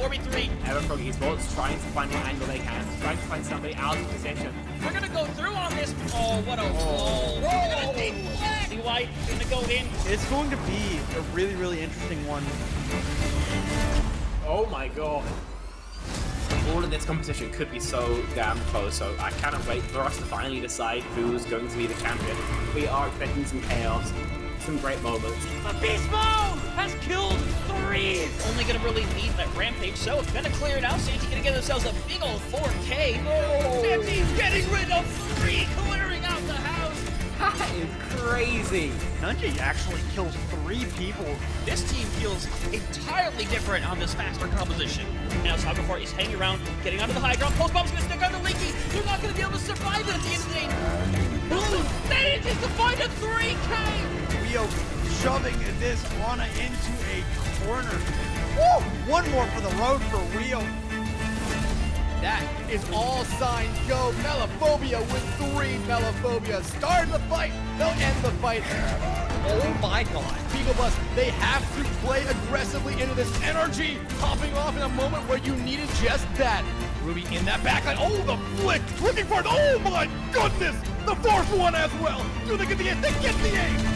4v3. Everfrog Esports trying to find what angle they can, trying to find somebody out of position. We're gonna go through on this. Oh, what a roll. They're gonna deflect. White gonna go in. It's going to be a really, really interesting one. Oh my god. All of this competition could be so damn close, so I cannot wait for us to finally decide who's going to be the champion. We are expecting some chaos, some great moments. But Beast Mode has killed 3. Only gonna really need that rampage, so it's gonna clear it out. Santi gonna get themselves a big old 4K. Oh. Santi's getting rid of 3, clearing out the house. That is crazy. Nunji actually kills 3 people. This team feels entirely different on this faster composition. Now Sagafar is hanging around, getting onto the high ground. Post bomb's gonna stick under Leaky. They're not gonna be able to survive it at the end of the day. Manages to find a 3K. Rio shoving this Ana into a corner. Woo! One more for the road for Rio. That is all signs go. Melophobia with 3 Melophobia. Start the fight. They'll end the fight. Oh my god. Beagle Bus, they have to play aggressively into this energy. Popping off in a moment where you needed just that. Ruby in that backline. Oh, the flick. Looking for it. Oh my goodness. The 4th one as well. Do they get the 8? They get the 8.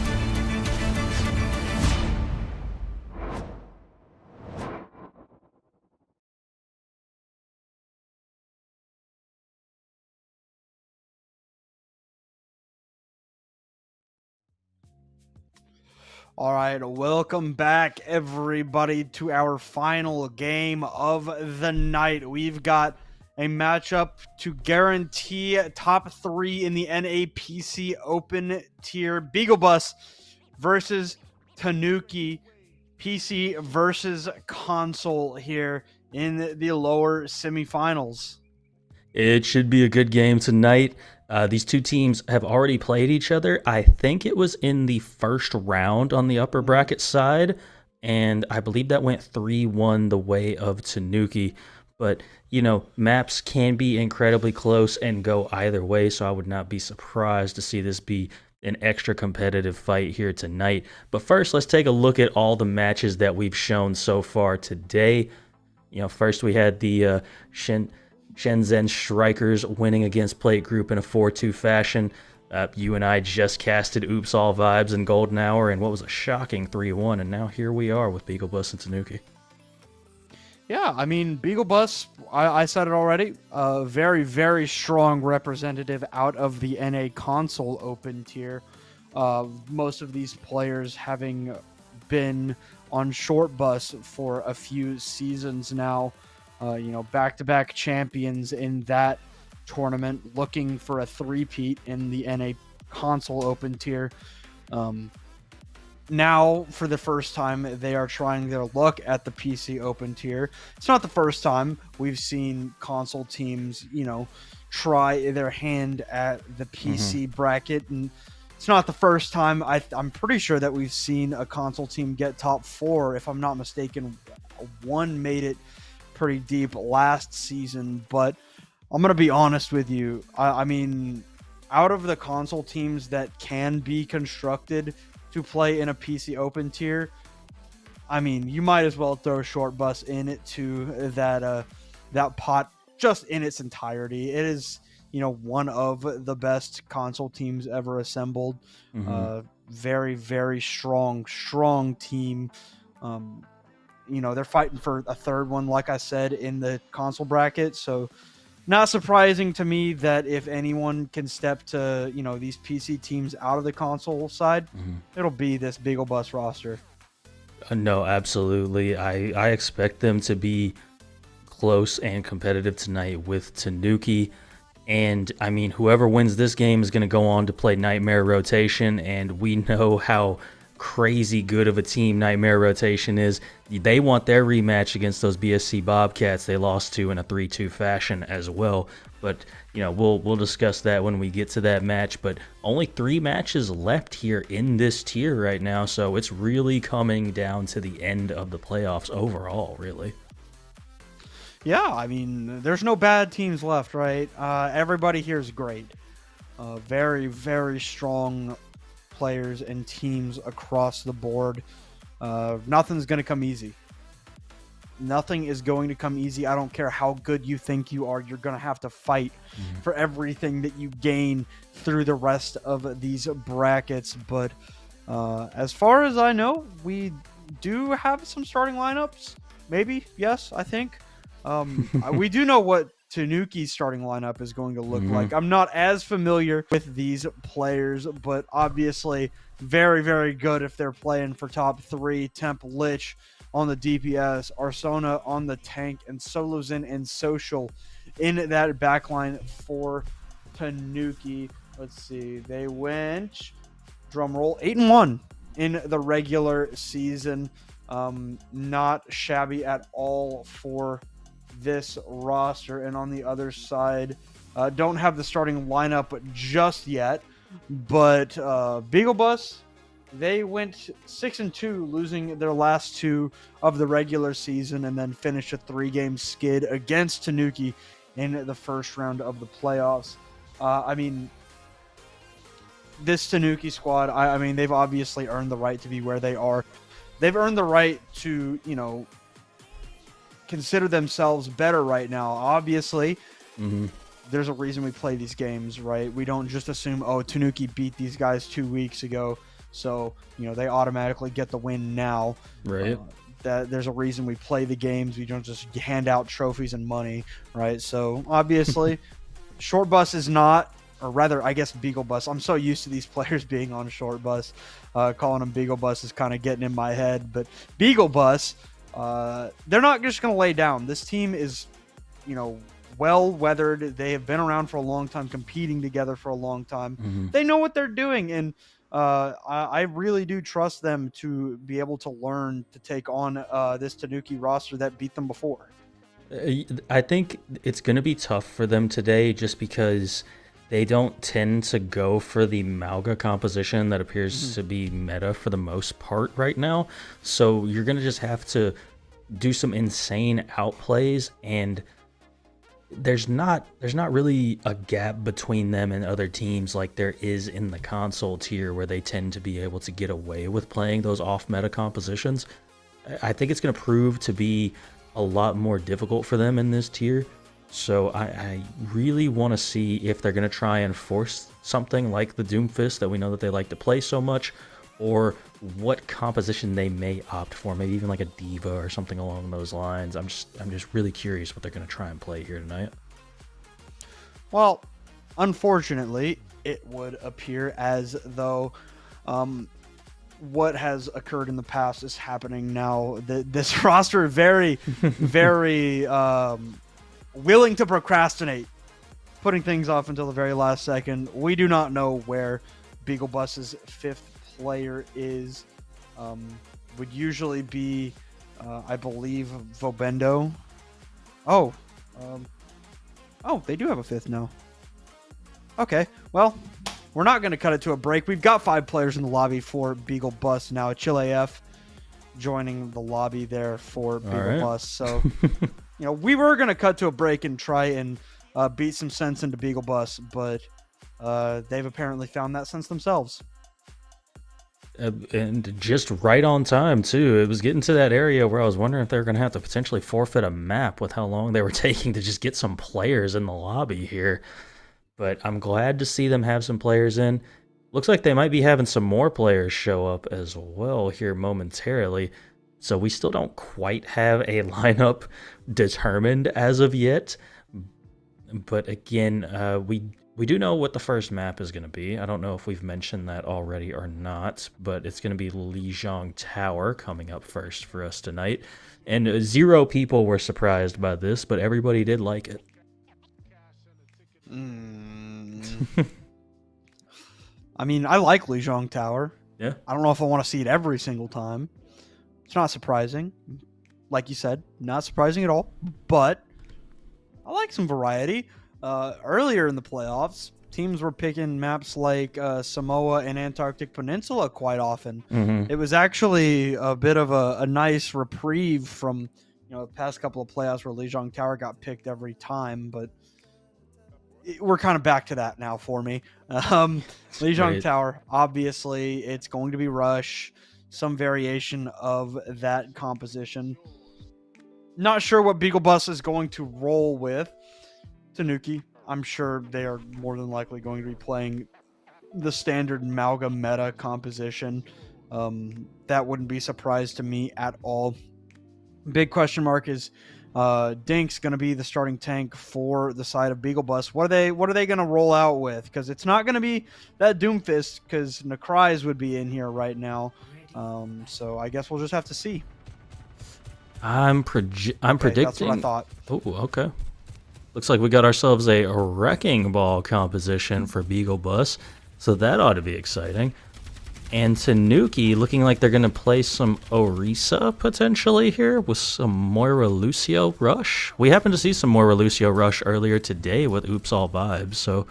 All right, welcome back, everybody, to our final game of the night. We've got a matchup to guarantee top 3 in the NAPC Open tier. Beagle Bus versus Tanuki. PC versus console here in the lower semifinals. It should be a good game tonight. These two teams have already played each other. I think it was in the first round on the upper bracket side, and I believe that went 3-1 the way of Tanuki. But, you know, maps can be incredibly close and go either way, so I would not be surprised to see this be an extra competitive fight here tonight. But first, let's take a look at all the matches that we've shown so far today. You know, first we had the Shenzhen Strikers winning against Plate Group in a 4-2 fashion. You and I just casted Oops All Vibes and Golden Hour and what was a shocking 3-1, and now here we are with Beagle Bus and Tanuki. Yeah, I mean, Beagle Bus, I said it already, very, very strong representative out of the NA console open tier. Most of these players having been on Short Bus for a few seasons now. You know, back-to-back champions in that tournament, looking for a three-peat in the NA console open tier. Now, for the first time, they are trying their luck at the PC open tier. It's not the first time we've seen console teams, you know, try their hand at the PC bracket, and it's not the first time. I'm pretty sure that we've seen a console team get top 4. If I'm not mistaken, one made it pretty deep last season. But I'm gonna be honest with you. I mean, out of the console teams that can be constructed to play in a PC open tier, I mean, you might as well throw Short Bus in it to that pot just in its entirety. It is, you know, one of the best console teams ever assembled. Very, very strong team. You know, they're fighting for a third one, like I said, in the console bracket. So not surprising to me that if anyone can step to, you know, these PC teams out of the console side, it'll be this Beagle Bus roster. No, absolutely. I expect them to be close and competitive tonight with Tanuki. And, I mean, whoever wins this game is going to go on to play Nightmare Rotation, and we know how crazy good of a team Nightmare Rotation is. They want their rematch against those BSC Bobcats they lost to in a 3-2 fashion as well. But, you know, we'll discuss that when we get to that match. But only 3 matches left here in this tier right now, so it's really coming down to the end of the playoffs overall, really. Yeah, I mean, there's no bad teams left, right? Everybody here is great. Very, very strong players and teams across the board. Nothing's going to come easy. nothing is going to come easy. I don't care how good you think you are. You're going to have to fight for everything that you gain through the rest of these brackets. But as far as I know, we do have some starting lineups. Maybe, yes, I think. We do know what Tanuki's starting lineup is going to look like. I'm not as familiar with these players, but obviously very, very good if they're playing for top 3. Temp Lich on the DPS, Arsona on the tank, and Solozin and Social in that backline for Tanuki. Let's see, they went, drum roll, 8-1 in the regular season. Not shabby at all for this roster. And on the other side, don't have the starting lineup just yet, but Beagle Bus, they went 6-2, losing their last 2 of the regular season, and then finished a 3-game skid against Tanuki in the first round of the playoffs. I mean, this Tanuki squad, I mean, they've obviously earned the right to be where they are. They've earned the right to, you know, consider themselves better right now. Obviously, there's a reason we play these games, right? We don't just assume, oh, Tanuki beat these guys 2 weeks ago, so, you know, they automatically get the win now. Right. That there's a reason we play the games. We don't just hand out trophies and money, right? So obviously, Short Bus is not, or rather, I guess Beagle Bus. I'm so used to these players being on Short Bus. Calling them Beagle Bus is kind of getting in my head. But Beagle Bus, they're not just going to lay down. This team is, you know, well-weathered. They have been around for a long time, competing together for a long time. They know what they're doing, and I really do trust them to be able to learn to take on this Tanuki roster that beat them before. I think it's going to be tough for them today just because they don't tend to go for the Mauga composition that appears to be meta for the most part right now. So you're going to just have to do some insane outplays, and there's not really a gap between them and other teams like there is in the console tier, where they tend to be able to get away with playing those off-meta compositions. I think it's going to prove to be a lot more difficult for them in this tier. So I really want to see if they're going to try and force something like the Doomfist that we know that they like to play so much, or what composition they may opt for, maybe even like a Diva or something along those lines. I'm just really curious what they're going to try and play here tonight. Well, unfortunately, it would appear as though what has occurred in the past is happening now. This roster is very, very willing to procrastinate, putting things off until the very last second. We do not know where Beagle Bus's 5th player is. Would usually be, I believe, Vobendo. Oh, they do have a 5th now. Okay, well, we're not going to cut it to a break. We've got 5 players in the lobby for Beagle Bus now. Chile F joining the lobby there for Beagle Bus. So, you know, we were going to cut to a break and try and beat some sense into Beagle Bus, but they've apparently found that sense themselves. And just right on time, too. It was getting to that area where I was wondering if they were going to have to potentially forfeit a map with how long they were taking to just get some players in the lobby here. But I'm glad to see them have some players in. Looks like they might be having some more players show up as well here momentarily. So we still don't quite have a lineup determined as of yet. But again, we do know what the first map is going to be. I don't know if we've mentioned that already or not, but it's going to be Lijiang Tower coming up first for us tonight. And 0 people were surprised by this, but everybody did like it. I mean, I like Lijiang Tower. Yeah. I don't know if I want to see it every single time. It's not surprising. Like you said, not surprising at all. But I like some variety. Earlier in the playoffs, teams were picking maps like Samoa and Antarctic Peninsula quite often. It was actually a bit of a nice reprieve from, you know, the past couple of playoffs where Lijiang Tower got picked every time. But we're kind of back to that now for me. Lijiang Tower, obviously, it's going to be Rush, some variation of that composition. Not sure what Beagle Bus is going to roll with. Tanuki, I'm sure they are more than likely going to be playing the standard Malga meta composition. That wouldn't be a surprise to me at all. Big question mark is Dink's going to be the starting tank for the side of Beagle Bus. What are they going to roll out with? Because it's not going to be that Doomfist, because Necry's would be in here right now. So I guess we'll just have to see. I'm predicting. That's what I thought. Oh, okay. Looks like we got ourselves a wrecking ball composition for Beagle Bus, so that ought to be exciting. And Tanuki looking like they're going to play some Orisa potentially here with some Moira Lucio Rush. We happened to see some Moira Lucio Rush earlier today with Oops All Vibes, so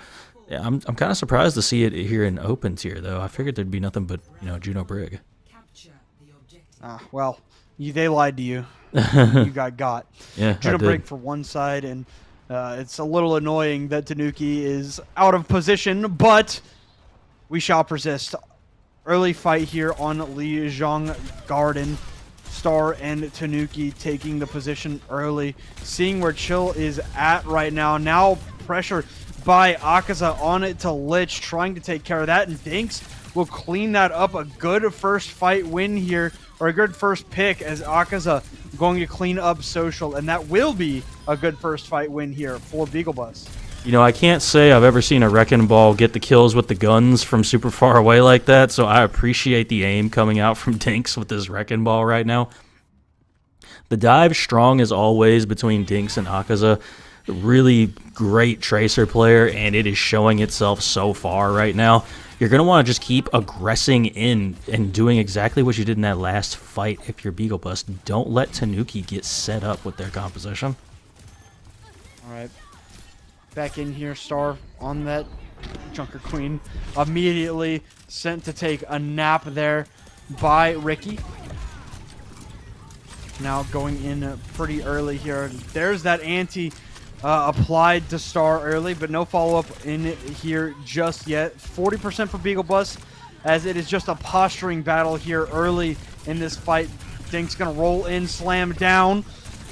yeah, I'm kind of surprised to see it here in open tier, though. I figured there'd be nothing but, Juno Brig. Well, they lied to you. You got. Yeah, Juno Brig for one side, and it's a little annoying that Tanuki is out of position, but we shall persist. Early fight here on Lijiang Garden. Star and Tanuki taking the position early. Seeing where Chill is at right now. Now pressure by Akaza on it to Lich, trying to take care of that, and Dinks will clean that up. A good first fight win here, or a good first pick, as Akaza going to clean up Social, and that will be a good first fight win here for Beagle Bus. I can't say I've ever seen a Wrecking Ball get the kills with the guns from super far away like that, so I appreciate the aim coming out from Dinks with this Wrecking Ball right now. The dive strong as always between Dinks and Akaza. Really great Tracer player, and it is showing itself so far right now. You're going to want to just keep aggressing in and doing exactly what you did in that last fight if you're Beagle Bus. Don't let Tanuki get set up with their composition. All right. Back in here, Star on that Junker Queen. Immediately sent to take a nap there by Ricky. Now going in pretty early here. There's that anti applied to Star early, but no follow-up in here just yet. 40% for Beagle Bus, as it is just a posturing battle here early in this fight. Dink's going to roll in, slam down.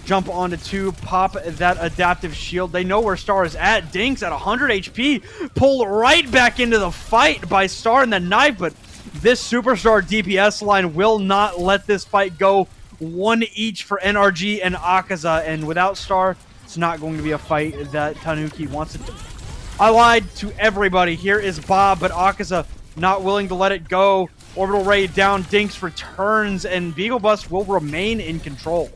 Jump onto 2, pop that adaptive shield. They know where Star is at. Dinks at 100 HP, pulled right back into the fight by Star and the knife, but this Superstar DPS line will not let this fight go. 1 each for NRG and Akaza, and without Star, it's not going to be a fight that Tanuki wants to do. I lied to everybody. Here is Bob, but Akaza not willing to let it go. Orbital Ray down, Dinks returns, and Beagle Bus will remain in control.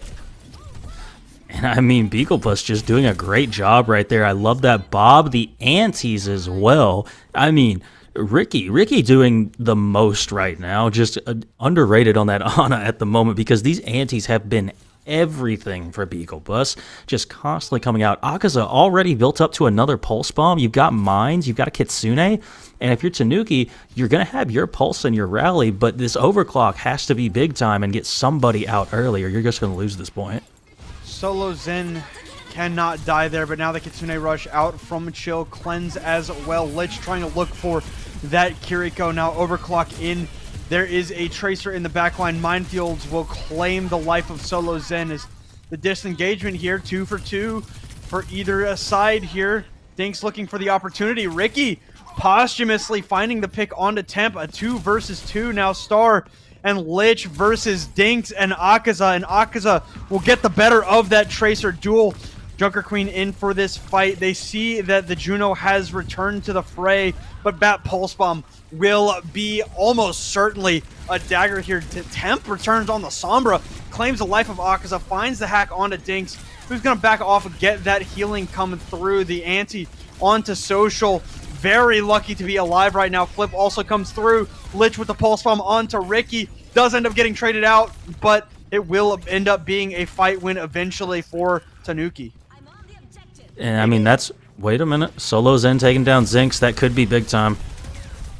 And I mean, Beagle Bus just doing a great job right there. I love that Bob, the antis as well. I mean, Ricky doing the most right now. Just underrated on that Ana at the moment, because these antis have been everything for Beagle Bus, just constantly coming out. Akaza already built up to another Pulse Bomb. You've got Mines, you've got a Kitsune, and if you're Tanuki, you're going to have your Pulse and your Rally, but this Overclock has to be big time and get somebody out early, or you're just going to lose this point. Solo Zen cannot die there, but now the Kitsune Rush out from Chill. Cleanse as well. Lich trying to look for that Kiriko. Now Overclock in. There is a Tracer in the backline. Minefields will claim the life of Solo Zen as the disengagement here. 2 for 2 for either side here. Dinks looking for the opportunity. Ricky posthumously finding the pick onto Temp. A 2 versus 2 now. Star and Lich versus Dinks and Akaza will get the better of that Tracer duel. Junker Queen in for this fight. They see that the Juno has returned to the fray, but Bat Pulse Bomb will be almost certainly a dagger here. Temp returns on the Sombra, claims the life of Akaza, finds the hack onto Dinks, who's going to back off and get that healing coming through. The anti onto Social. Very lucky to be alive right now. Flip also comes through. Lich with the Pulse Bomb onto Ricky. Does end up getting traded out, but it will end up being a fight win eventually for Tanuki. And I mean, that's... Wait a minute. Solo Zen taking down Zinx. That could be big time.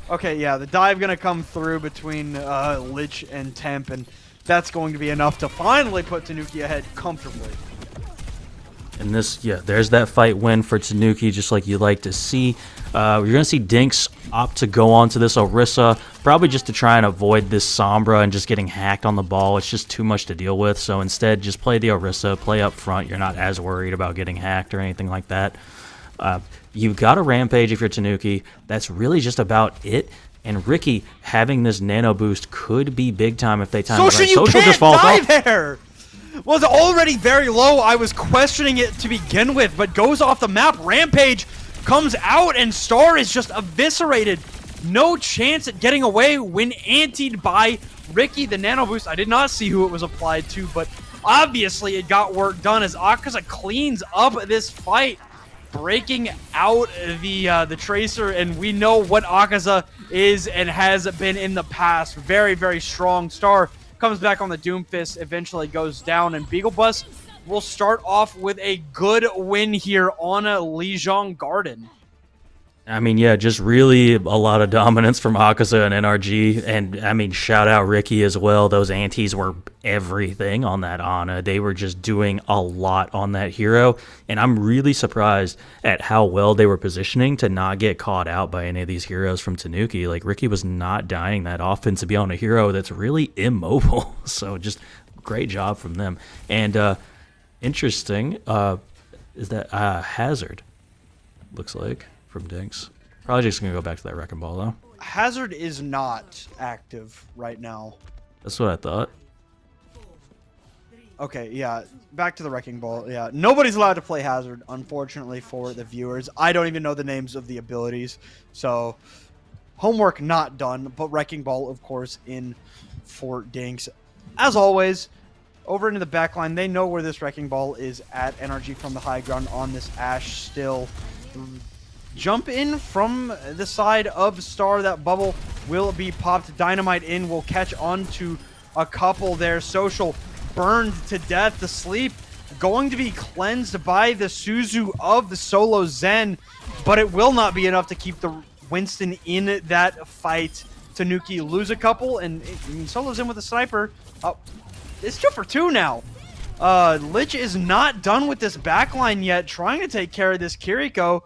Okay, yeah, the dive going to come through between Lich and Temp, and that's going to be enough to finally put Tanuki ahead comfortably. And this, yeah, there's that fight win for Tanuki, just like you like to see. You're going to see Dinks opt to go on to this Orisa, probably just to try and avoid this Sombra and just getting hacked on the ball. It's just too much to deal with. So instead, just play the Orisa, play up front. You're not as worried about getting hacked or anything like that. You've got a Rampage if you're Tanuki. That's really just about it. And Ricky having this nano boost could be big time if they time it right. Social just falls off. There was already very low. I was questioning it to begin with, but goes off the map. Rampage comes out, and Star is just eviscerated. No chance at getting away when antied by Ricky. The nano boost, I did not see who it was applied to, but obviously it got work done as Akaza cleans up this fight, breaking out the Tracer, and we know what Akaza is and has been in the past. Very, very strong. Star comes back on the Doomfist, eventually goes down, and Beagle Bus will start off with a good win here on a Lijiang Garden. I mean, yeah, just really a lot of dominance from Akaza and NRG, and I mean, shout out Ricky as well. Those antis were everything on that Ana. They were just doing a lot on that hero, and I'm really surprised at how well they were positioning to not get caught out by any of these heroes from Tanuki. Like, Ricky was not dying that often to be on a hero that's really immobile, so just great job from them. And interesting is that Hazard, looks like, from Dinks. Probably just gonna go back to that Wrecking Ball though. Hazard is not active right now. That's what I thought. Okay, yeah, back to the Wrecking Ball. Yeah, nobody's allowed to play Hazard, unfortunately, for the viewers. I don't even know the names of the abilities, so homework not done, but Wrecking Ball, of course, in for Dinks. As always, over into the back line, they know where this Wrecking Ball is at. NRG from the high ground on this Ashe still. Jump in from the side of Star. That bubble will be popped. Dynamite in will catch on to a couple there. Social burned to death. The sleep going to be cleansed by the Suzu of the Solo Zen, but it will not be enough to keep the Winston in that fight. Tanuki lose a couple, and Solo Zen with a sniper. Oh, it's 2 for 2 now. Lich is not done with this backline yet, trying to take care of this Kiriko,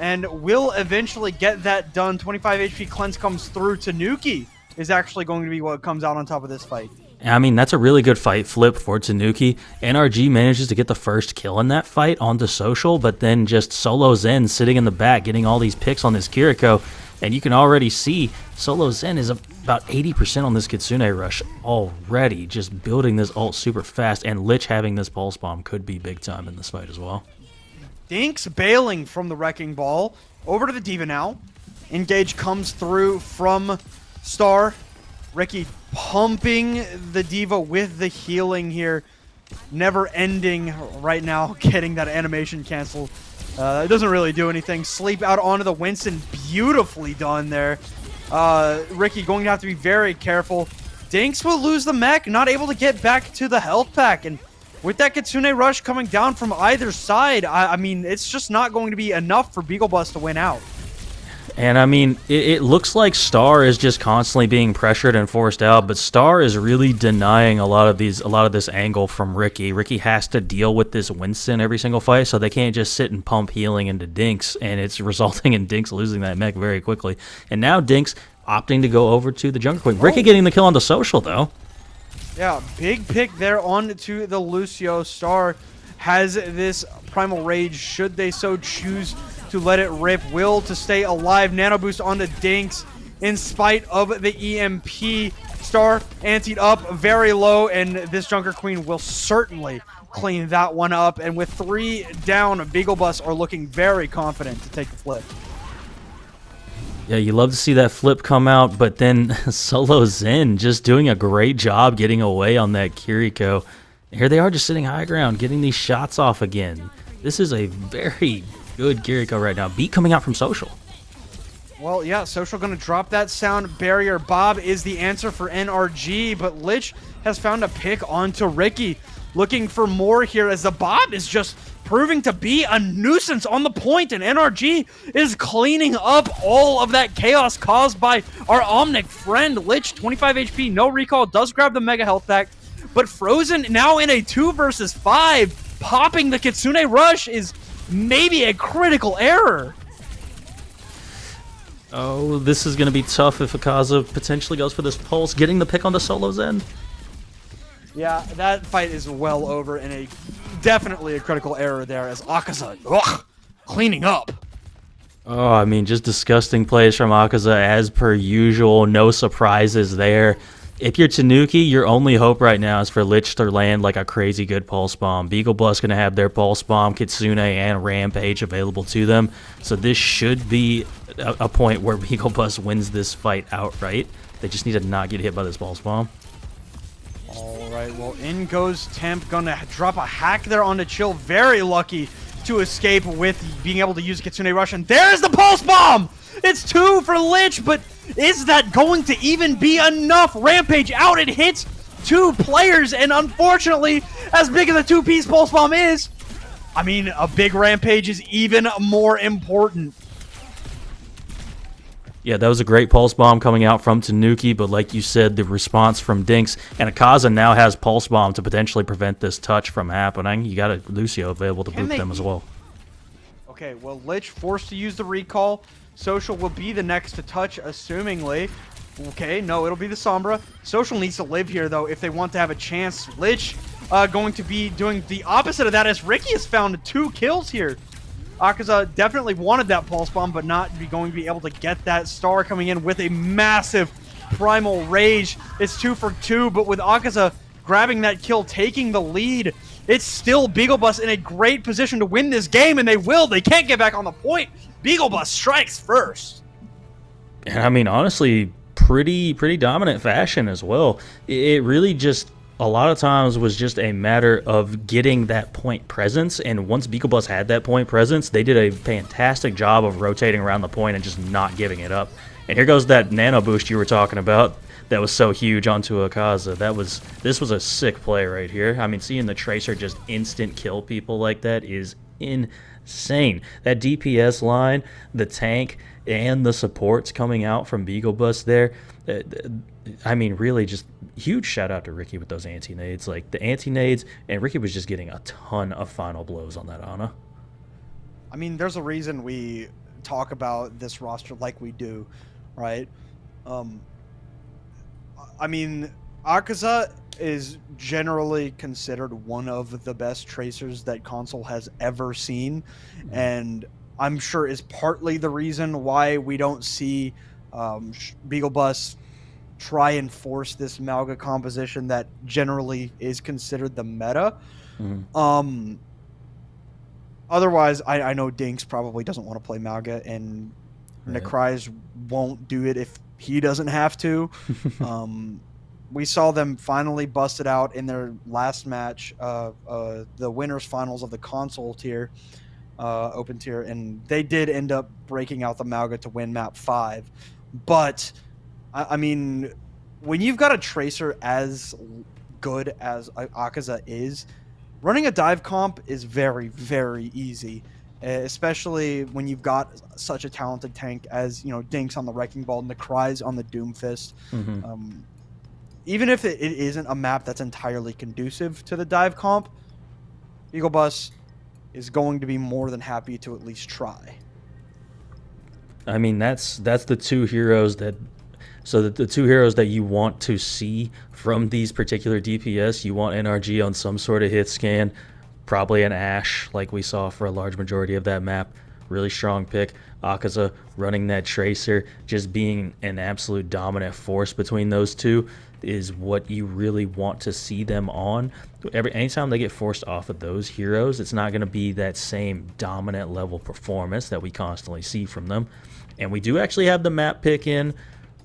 and will eventually get that done. 25 HP cleanse comes through. Tanuki is actually going to be what comes out on top of this fight. I mean, that's a really good fight flip for Tanuki. NRG manages to get the first kill in that fight onto Social, but then just Solo Zen sitting in the back getting all these picks on this Kiriko, and you can already see Solo Zen is about 80% on this Kitsune Rush already, just building this ult super fast, and Lich having this Pulse Bomb could be big time in this fight as well. Dinks bailing from the Wrecking Ball. Over to the D.Va now. Engage comes through from Star. Ricky pumping the D.Va with the healing here. Never ending right now, getting that animation canceled. It doesn't really do anything. Sleep out onto the Winston. Beautifully done there. Ricky going to have to be very careful. Dinks will lose the mech, not able to get back to the health pack. And with that Kitsune Rush coming down from either side, I mean, it's just not going to be enough for Beagle Bus to win out. And I mean, it looks like Star is just constantly being pressured and forced out, but Star is really denying a lot of this angle from Ricky. Ricky has to deal with this Winston every single fight, so they can't just sit and pump healing into Dinks, and it's resulting in Dinks losing that mech very quickly. And now Dinks opting to go over to the Jungle Queen. Ricky getting the kill on the Social though. Yeah, big pick there on to the Lucio. Star has this Primal Rage, should they so choose to let it rip. Will to stay alive. Nano boost onto Dinks in spite of the EMP. Star antied up very low, and this Junker Queen will certainly clean that one up. And with 3 down, Beagle Bus are looking very confident to take the flip. Yeah, you love to see that flip come out, but then Solo Zen just doing a great job getting away on that Kiriko. Here they are just sitting high ground, getting these shots off again. This is a very good Kiriko right now. Beat coming out from Social. Well, yeah, Social going to drop that sound barrier. Bob is the answer for NRG, but Lich has found a pick onto Ricky. Looking for more here as the Bob is just proving to be a nuisance on the point, and NRG is cleaning up all of that chaos caused by our Omnic friend. Lich, 25 HP, no recall, does grab the Mega Health Pack, but Frozen now in a 2 versus 5. popping the Kitsune Rush is maybe a critical error. Oh, this is going to be tough if Akaza potentially goes for this pulse, getting the pick on the solo's end. Yeah, that fight is well over, and definitely a critical error there as Akaza, cleaning up. Oh, I mean, just disgusting plays from Akaza as per usual. No surprises there. If you're Tanuki, your only hope right now is for Lich to land like a crazy good Pulse Bomb. Beagle Blast going to have their Pulse Bomb, Kitsune, and Rampage available to them. So this should be a point where Beagle Blast wins this fight outright. They just need to not get hit by this Pulse Bomb. All right, well, in goes Temp. Gonna drop a hack there onto Chill. Very lucky to escape with being able to use Kitsune Rush. And there's the Pulse Bomb! It's 2 for Lich, but is that going to even be enough? Rampage out, it hits 2 players, and unfortunately, as big as a 2-piece Pulse Bomb is, I mean, a big Rampage is even more important. Yeah, that was a great Pulse Bomb coming out from Tanuki, but like you said, the response from Dinks, and Akaza now has Pulse Bomb to potentially prevent this touch from happening. You got a Lucio available to boot them as well. Okay, well, Lich forced to use the recall. Social will be the next to touch, assumingly. Okay, no, it'll be the Sombra. Social needs to live here, though, if they want to have a chance. Lich going to be doing the opposite of that, as Ricky has found 2 kills here. Akaza definitely wanted that Pulse Bomb, but not going to be able to get that star coming in with a massive Primal Rage. It's 2 for 2, but with Akaza grabbing that kill, taking the lead, it's still Beagle Bus in a great position to win this game, and they will. They can't get back on the point. Beagle Bus strikes first. And I mean, honestly, pretty dominant fashion as well. It really just, a lot of times, was just a matter of getting that point presence, and once Beagle Bus had that point presence, they did a fantastic job of rotating around the point and just not giving it up. And here goes that nano boost you were talking about that was so huge onto Akaza. This was a sick play right here. I mean, seeing the Tracer just instant kill people like that is insane. That DPS line, the tank, and the supports coming out from Beagle Bus there, I mean, really just huge shout out to Ricky with those anti-nades. Like, the anti-nades, and Ricky was just getting a ton of final blows on that Ana. I mean, there's a reason we talk about this roster like we do, right? I mean, Akaza is generally considered one of the best Tracers that console has ever seen, and I'm sure is partly the reason why we don't see Beagle Bus try and force this Malga composition that generally is considered the meta. Otherwise, I know Dinks probably doesn't want to play Malga, and Necry's won't do it if he doesn't have to. We saw them finally busted out in their last match, the winners finals of the console tier, open tier, and they did end up breaking out the Malga to win map 5. But I mean, when you've got a Tracer as good as Akaza is, running a dive comp is very, very easy, especially when you've got such a talented tank as, you know, Dinks on the Wrecking Ball and the Cries on the Doomfist. Even if it isn't a map that's entirely conducive to the dive comp, Beagle Bus is going to be more than happy to at least try. I mean, that's the 2 heroes that... So the 2 heroes that you want to see from these particular DPS, you want NRG on some sort of hit scan, probably an Ashe like we saw for a large majority of that map. Really strong pick. Akaza running that Tracer, just being an absolute dominant force between those 2 is what you really want to see them on. Anytime they get forced off of those heroes, it's not going to be that same dominant level performance that we constantly see from them. And we do actually have the map pick in,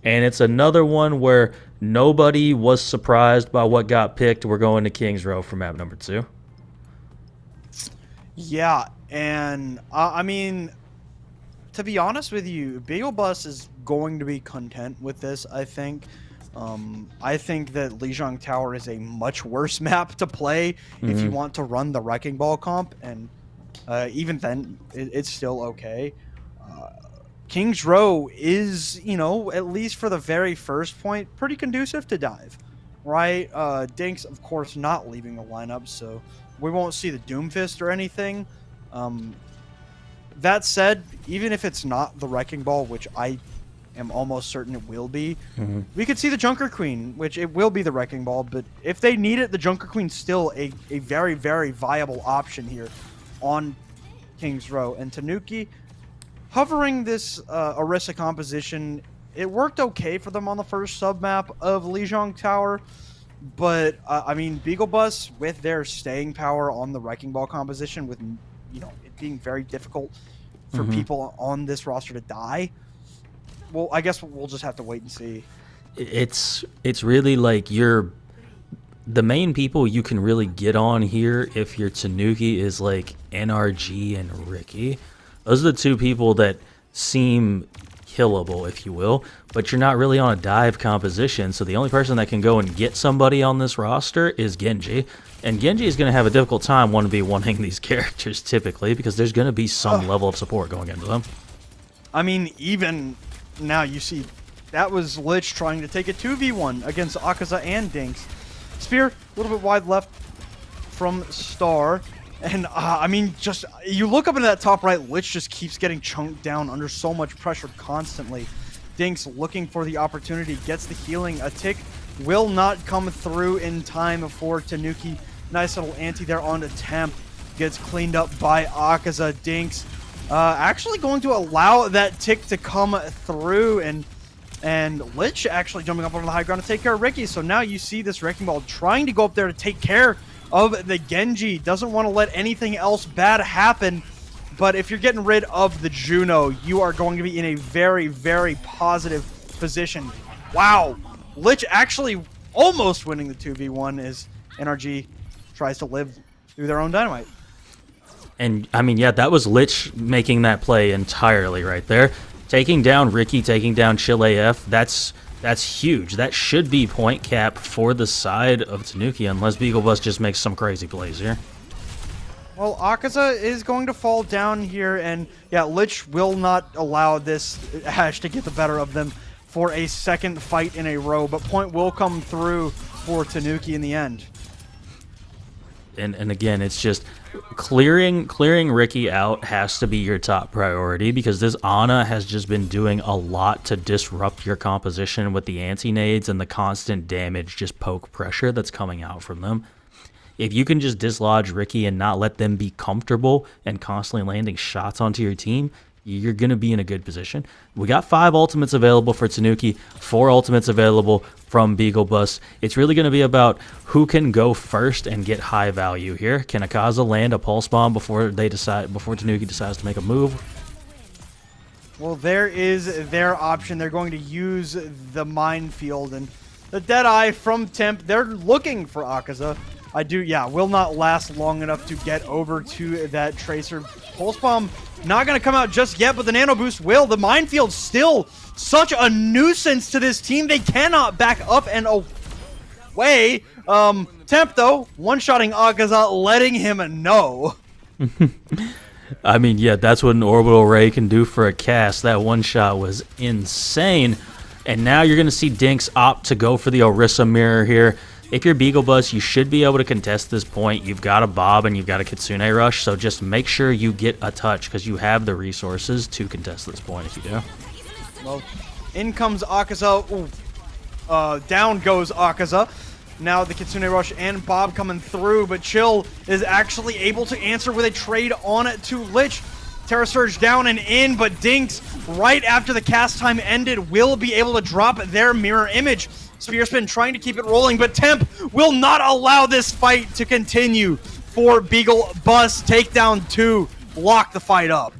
and it's another one where nobody was surprised by what got picked. We're going to King's Row for map number 2. Yeah, and I mean, to be honest with you, Beagle Bus is going to be content with this, I think. I think that Lijiang Tower is a much worse map to play if you want to run the Wrecking Ball comp, and even then, it's still okay. King's Row is, you know, at least for the very first point, pretty conducive to dive, right? Dinks, of course, not leaving the lineup, so we won't see the Doomfist or anything. That said, even if it's not the Wrecking Ball, which I am almost certain it will be, we could see the Junker Queen, which it will be the Wrecking Ball, but if they need it, the Junker Queen's still a very, very viable option here on King's Row. And Tanuki, hovering this Orisa composition, it worked okay for them on the first sub-map of Lijiang Tower, but, I mean, Beagle Bus, with their staying power on the Wrecking Ball composition, with, you know, it being very difficult for people on this roster to die, well, I guess we'll just have to wait and see. It's really like the main people you can really get on here if your Tanuki is like NRG and Ricky. Those are the two people that seem killable, if you will, but you're not really on a dive composition, so the only person that can go and get somebody on this roster is Genji, and Genji is going to have a difficult time 1v1ing these characters typically, because there's going to be some level of support going into them. I mean, even now you see that was Lich trying to take a 2v1 against Akaza and Dinks. Spear, a little bit wide left from Star. And, I mean, just, you look up into that top right, Lich just keeps getting chunked down under so much pressure constantly. Dinks looking for the opportunity, gets the healing. A tick will not come through in time for Tanuki. Nice little anti there onto Temp. Gets cleaned up by Akaza. Dinks actually going to allow that tick to come through, and Lich actually jumping up on the high ground to take care of Ricky. So now you see this Wrecking Ball trying to go up there to take care of the Genji. Doesn't want to let anything else bad happen. But if you're getting rid of the Juno, you are going to be in a very, very positive position. Wow. Lich actually almost winning the 2v1 as NRG tries to live through their own dynamite. And, I mean, yeah, that was Lich making that play entirely right there. Taking down Ricky, taking down Chill AF, that's huge. That should be point cap for the side of Tanuki, unless Beagle Bus just makes some crazy plays here. Well, Akaza is going to fall down here, and yeah, Lich will not allow this Ash to get the better of them for a second fight in a row, but point will come through for Tanuki in the end. And again, it's just clearing Ricky out has to be your top priority, because this Ana has just been doing a lot to disrupt your composition with the anti-nades and the constant damage, just poke pressure that's coming out from them. If you can just dislodge Ricky and not let them be comfortable and constantly landing shots onto your team, you're going to be in a good position. We got 5 ultimates available for Tanuki, 4 ultimates available from Beagle Bus. It's really going to be about who can go first and get high value here. Can Akaza land a pulse bomb before Tanuki decides to make a move? Well, there is their option. They're going to use the minefield, and the Deadeye from Temp, they're looking for Akaza. Will not last long enough to get over to that Tracer. Pulse Bomb not going to come out just yet, but the Nano Boost will. The Minefield still such a nuisance to this team. They cannot back up and away. Temp, though, one-shotting Akaza, letting him know. I mean, yeah, that's what an Orbital Ray can do for a cast. That one shot was insane. And now you're going to see Dinks opt to go for the Orisa Mirror here. If you're Beagle Bus, you should be able to contest this point. You've got a Bob and you've got a Kitsune Rush, so just make sure you get a touch, because you have the resources to contest this point if you do. Well, in comes Akaza. Down goes Akaza. Now the Kitsune Rush and Bob coming through, but Chill is actually able to answer with a trade on it to Lich. Terra Surge down and in, but Dinks, right after the cast time ended, will be able to drop their mirror image. Spear Spin trying to keep it rolling, but Temp will not allow this fight to continue for Beagle Bus. Takedown 2, lock the fight up.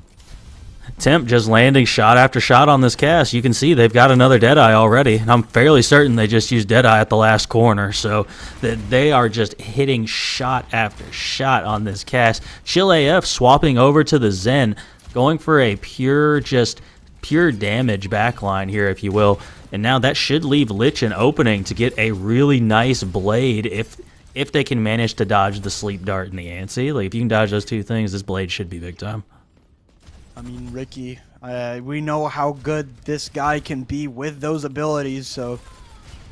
Temp just landing shot after shot on this cast. You can see they've got another Deadeye already, and I'm fairly certain they just used Deadeye at the last corner, so that they are just hitting shot after shot on this cast. Chill AF swapping over to the Zen, going for a pure damage backline here, if you will. And now that should leave Lich an opening to get a really nice blade if they can manage to dodge the sleep dart and the anti. Like, if you can dodge those two things, this blade should be big time. I mean, Ricky, we know how good this guy can be with those abilities, so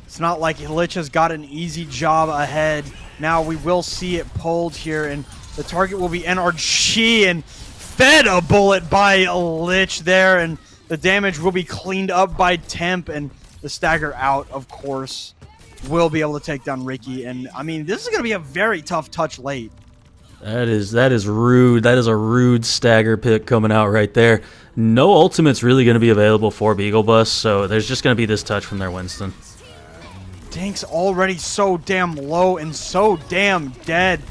It's not like Lich has got an easy job ahead. Now we will see it pulled here, and the target will be NRG, and fed a bullet by Lich there, and the damage will be cleaned up by Temp, and the stagger out, of course, will be able to take down Ricky. And I mean, this is going to be a very tough touch late. That is rude. That is a rude stagger pick coming out right there. No ultimate's really going to be available for Beagle Bus, so there's just going to be this touch from their Winston. Dink's already so damn low and so damn dead.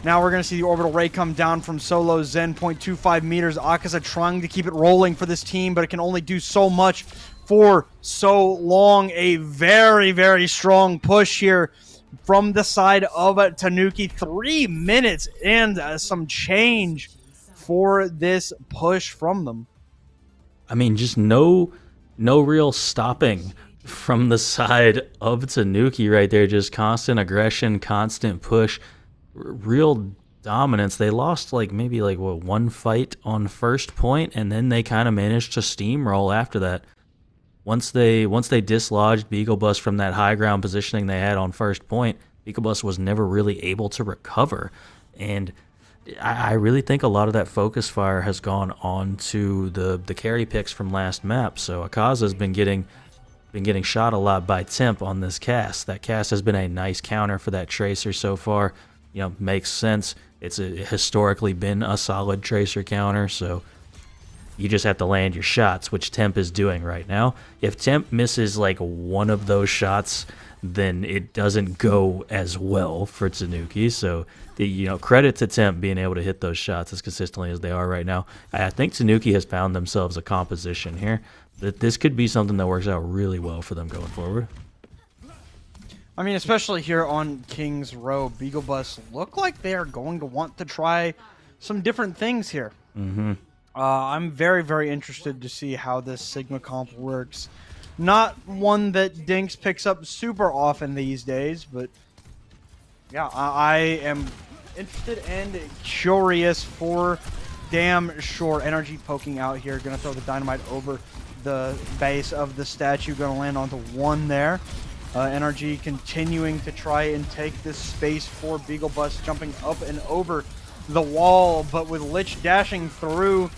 Now we're going to see the orbital ray come down from Solo Zen, 0.25 meters. Akaza trying to keep it rolling for this team, but it can only do so much for so long. A very, very strong push here from the side of Tanuki. 3 minutes and some change for this push from them. I mean, just no real stopping from the side of Tanuki right there. Just constant aggression, constant push, real dominance. They lost maybe one fight on first point, and then they kind of managed to steamroll after that. Once they dislodged Beagle Bus from that high ground positioning they had on first point, Beagle Bus was never really able to recover. And I really think a lot of that focus fire has gone on to the carry picks from last map. So Akaza's been getting shot a lot by Temp on this cast. That cast has been a nice counter for that Tracer so far. You know, makes sense. It's historically been a solid Tracer counter, so you just have to land your shots, which Temp is doing right now. If Temp misses one of those shots, then it doesn't go as well for Tanuki. So credit to Temp being able to hit those shots as consistently as they are right now. I think Tanuki has found themselves a composition here that this could be something that works out really well for them going forward. I mean, especially here on King's Row, Beagle Bus look like they are going to want to try some different things here. Mm-hmm. I'm very, very interested to see how this Sigma comp works. Not one that Dinks picks up super often these days, but yeah, I am interested and curious for damn sure. Energy poking out here, gonna throw the dynamite over the base of the statue, gonna land onto one there. NRG continuing to try and take this space for Beagle Bus, jumping up and over the wall, but with Lich dashing through,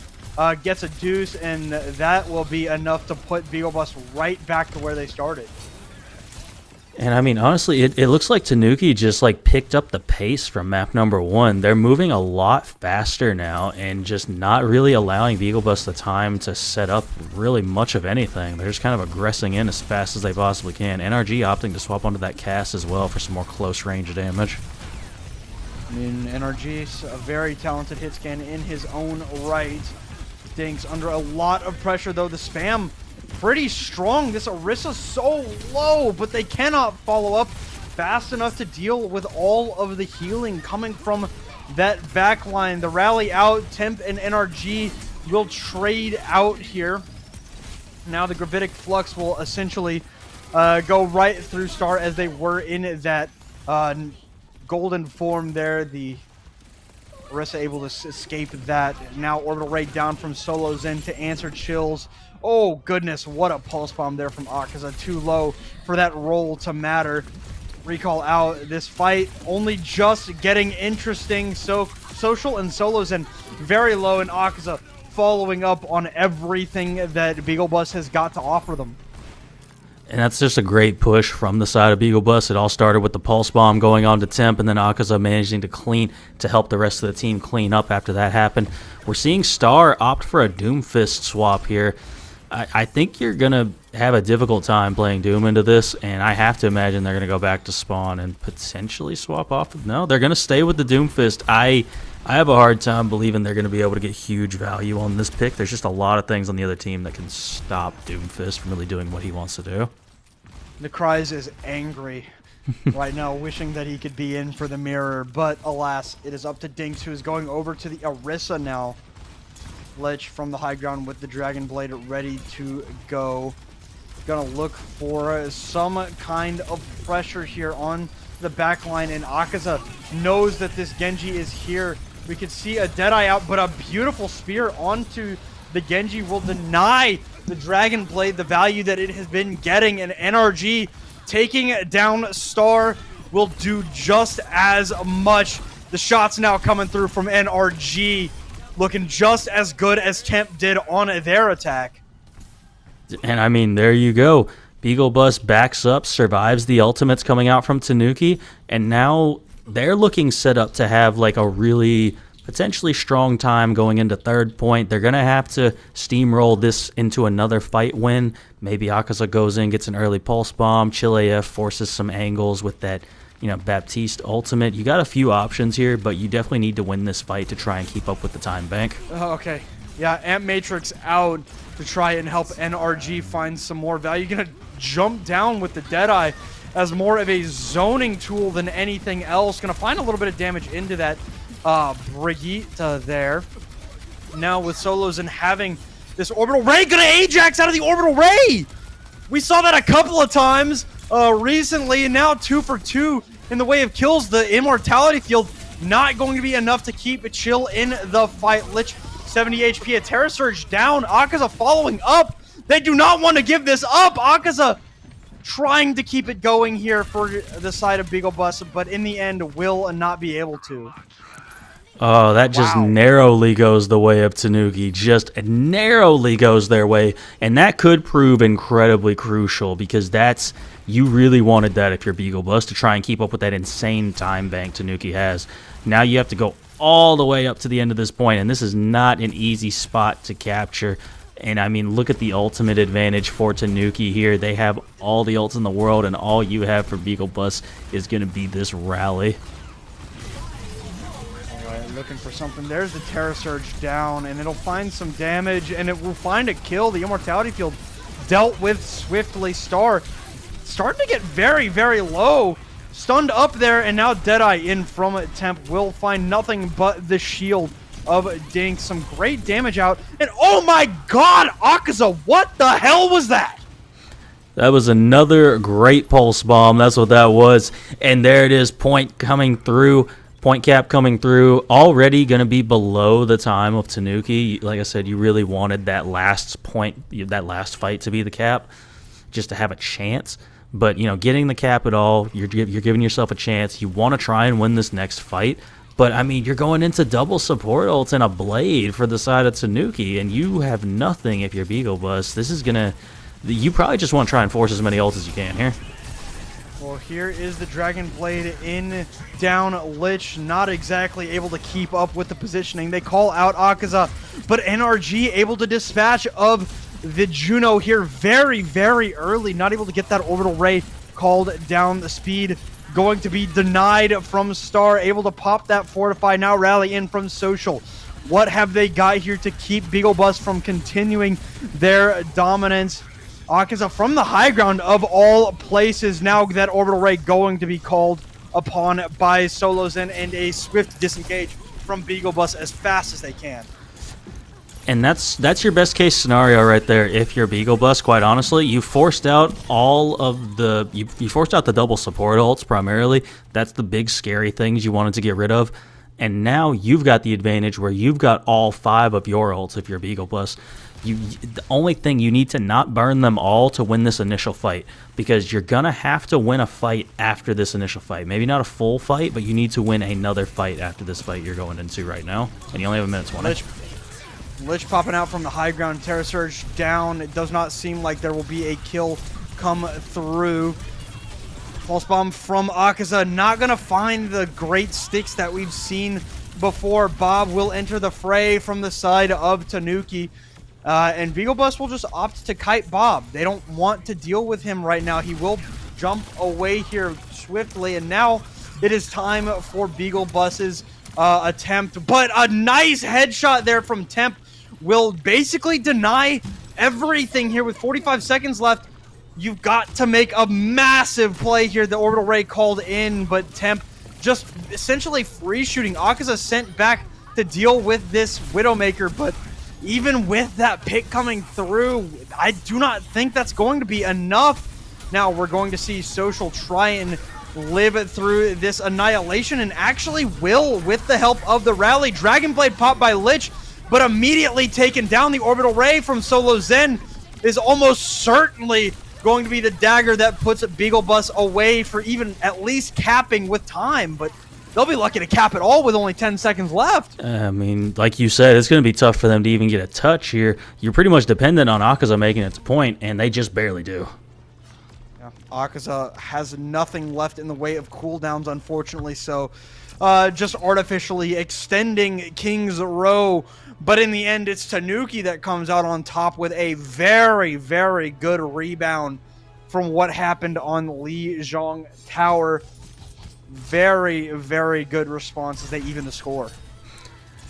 gets a deuce, and that will be enough to put Beagle Bus right back to where they started. And I mean, honestly, it looks like Tanuki just picked up the pace from map number 1. They're moving a lot faster now and just not really allowing Beagle Bus the time to set up really much of anything. They're just kind of aggressing in as fast as they possibly can. NRG opting to swap onto that cast as well for some more close range damage. I mean, NRG's a very talented hit scan in his own right. Dinks under a lot of pressure, though. The spam pretty strong. This Orisa's so low, but they cannot follow up fast enough to deal with all of the healing coming from that back line. The rally out, Temp and NRG will trade out here. Now the Gravitic Flux will essentially go right through Star as they were in that golden form there. The Orisa able to escape that. Now orbital ray down from Solo Zen to answer Chills. Oh goodness, what a pulse bomb there from Akaza. Too low for that roll to matter. Recall out. This fight only just getting interesting. So Social and Solo Zen very low, and Akaza following up on everything that Beagle Bus has got to offer them. And that's just a great push from the side of Beagle Bus. It all started with the pulse bomb going on to Temp, and then Akaza managing to help the rest of the team clean up after that happened. We're seeing Star opt for a Doomfist swap here. I think you're going to have a difficult time playing Doom into this, and I have to imagine they're going to go back to spawn and potentially swap off. No, they're going to stay with the Doomfist. I have a hard time believing they're going to be able to get huge value on this pick. There's just a lot of things on the other team that can stop Doomfist from really doing what he wants to do. Necryze is angry right now, wishing that he could be in for the mirror, but alas, it is up to Dinks, who is going over to the Orisa now. Lich from the high ground with the Dragon Blade ready to go. Gonna look for some kind of pressure here on the back line, and Akaza knows that this Genji is here. We could see a Deadeye out, but a beautiful spear onto the Genji will deny the Dragon Blade the value that it has been getting, and NRG taking down Star will do just as much. The shots now coming through from NRG, looking just as good as Temp did on their attack. And I mean, there you go. Beagle Bus backs up, survives the ultimates coming out from Tanuki, and now they're looking set up to have like a really potentially strong time going into third point. They're going to have to steamroll this into another fight win. Maybe Akaza goes in, gets an early pulse bomb. Chileif forces some angles with that, Baptiste ultimate. You got a few options here, but you definitely need to win this fight to try and keep up with the time bank. Okay. Yeah, Amp Matrix out to try and help NRG find some more value. You're going to jump down with the Deadeye as more of a zoning tool than anything else. Going to find a little bit of damage into that Brigitte there. Now with Solos and having this orbital ray, gonna Ajax out of the orbital ray! We saw that a couple of times recently, and now 2 for 2 in the way of kills. The immortality field not going to be enough to keep it chill in the fight. Lich 70 HP, a Terra Surge down. Akaza following up. They do not want to give this up. Akaza trying to keep it going here for the side of Beagle Bus, but in the end will not be able to. Oh, that just narrowly goes the way of Tanuki. Just narrowly goes their way. And that could prove incredibly crucial because you really wanted that if you're Beagle Bus to try and keep up with that insane time bank Tanuki has. Now you have to go all the way up to the end of this point, and this is not an easy spot to capture. And I mean, look at the ultimate advantage for Tanuki here. They have all the ults in the world, and all you have for Beagle Bus is going to be this rally. Looking for something. There's the Terra Surge down, and it'll find some damage, and it will find a kill. The immortality field dealt with swiftly. Star starting to get very, very low. Stunned up there, and now Deadeye in from Temp will find nothing but the shield of Dink. Some great damage out, and oh my god, Akaza, what the hell was that? That was another great pulse bomb. That's what that was. And there it is, point coming through. Point cap coming through, already going to be below the time of Tanuki. Like I said, you really wanted that last point, that last fight to be the cap, just to have a chance. But, getting the cap at all, you're giving yourself a chance. You want to try and win this next fight. But, I mean, you're going into double support ults and a blade for the side of Tanuki, and you have nothing if you're Beagle Bus. This is going to... You probably just want to try and force as many ults as you can here. Well, here is the Dragon Blade in down Lich, not exactly able to keep up with the positioning. They call out Akaza, but NRG able to dispatch of the Juno here very, very early, not able to get that orbital ray called down. The speed going to be denied from Star, able to pop that Fortify, now rally in from Social. What have they got here to keep Beagle Bus from continuing their dominance? Akaza from the high ground of all places. Now that orbital ray going to be called upon by Solos and a swift disengage from Beagle Bus as fast as they can. And that's your best case scenario right there. If you're Beagle Bus, quite honestly, you forced out all of the you forced out the double support ults primarily. That's the big scary things you wanted to get rid of. And now you've got the advantage where you've got all 5 of your ults if you're Beagle Bus. The only thing, you need to not burn them all to win this initial fight, because you're going to have to win a fight after this initial fight. Maybe not a full fight, but you need to win another fight after this fight you're going into right now. And you only have a minute 20. Lich popping out from the high ground. Terra Surge down. It does not seem like there will be a kill come through. Pulse bomb from Akaza. Not going to find the great sticks that we've seen before. Bob will enter the fray from the side of Tanuki. And Beagle Bus will just opt to kite Bob. They don't want to deal with him right now. He will jump away here swiftly, and now it is time for Beagle Bus's attempt. But a nice headshot there from Temp will basically deny everything here with 45 seconds left. You've got to make a massive play here. The orbital ray called in, but Temp just essentially free shooting. Akaza sent back to deal with this Widowmaker, but even with that pick coming through, I do not think that's going to be enough. Now we're going to see Social try and live through this annihilation, and actually will with the help of the rally. Dragon Blade popped by Lich, but immediately taken down. The orbital ray from Solo Zen is almost certainly going to be the dagger that puts Beagle Bus away for even at least capping with time, but they'll be lucky to cap it all with only 10 seconds left. I mean, like you said, it's going to be tough for them to even get a touch here. You're pretty much dependent on Akaza making its point, and they just barely do. Yeah, Akaza has nothing left in the way of cooldowns, unfortunately, so just artificially extending King's Row. But in the end, it's Tanuki that comes out on top with a very, very good rebound from what happened on Lijiang Tower. Very, very good response as they even the score.